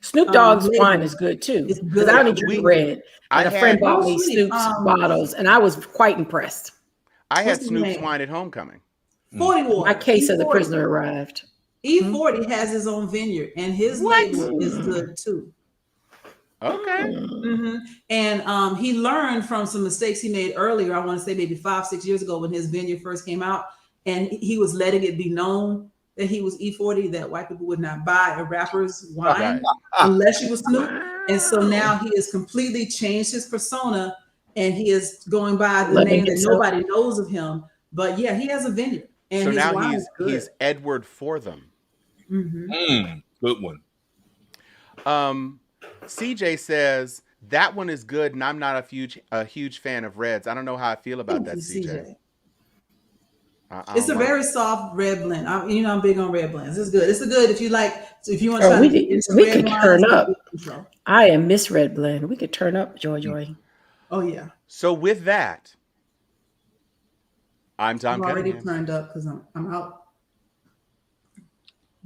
Snoop Dogg's label wine is good too. is Because good. I only drink red. I And a friend had- bought me Oh, sweet. Snoop's bottles, and I was quite impressed. I had What's his Snoop's name? wine at homecoming. 40 water. My case of the E40. prisoner arrived. E40 has his own vineyard, and his label is good too. Okay. hmm And he learned from some mistakes he made earlier. I want to say maybe 5-6 years ago when his vineyard first came out, and he was letting it be known that he was E40, that white people would not buy a rapper's wine Right. unless you was Snoop. And so now he has completely changed his persona, and he is going by the Let me name get that some. nobody knows of him. But yeah, he has a vineyard, and So his now wine is good. he's Edward Fortham. Good one. CJ says that one is good, and I'm not a huge fan of reds. I don't know how I feel about that, CJ. I It's a don't know. very soft red blend. I'm big on red blends. It's good. It's a good if you like. So if you want to Oh, try we to could- get into we red could wines, turn it's up. good intro. I am Miss Red Blend. We could turn up, Joy. Oh yeah. So with that, I'm I've Tom already Cunningham. turned up because I'm out.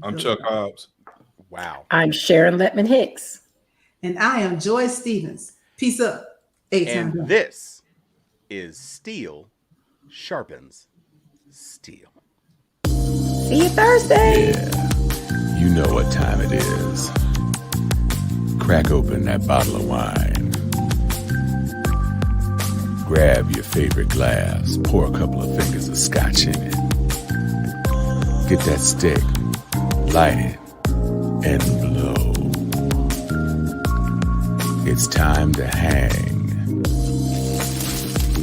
I'm Chuck Hobbs. Wow. I'm Sharon Letman Hicks. And I am Joy Stevens. Peace up. 8 times And down. this is Steel Sharpens Steel. See you Thursday. Yeah, you know what time it is. Crack open that bottle of wine. Grab your favorite glass, pour a couple of fingers of scotch in it. Get that stick, light it, and blow. It's time to hang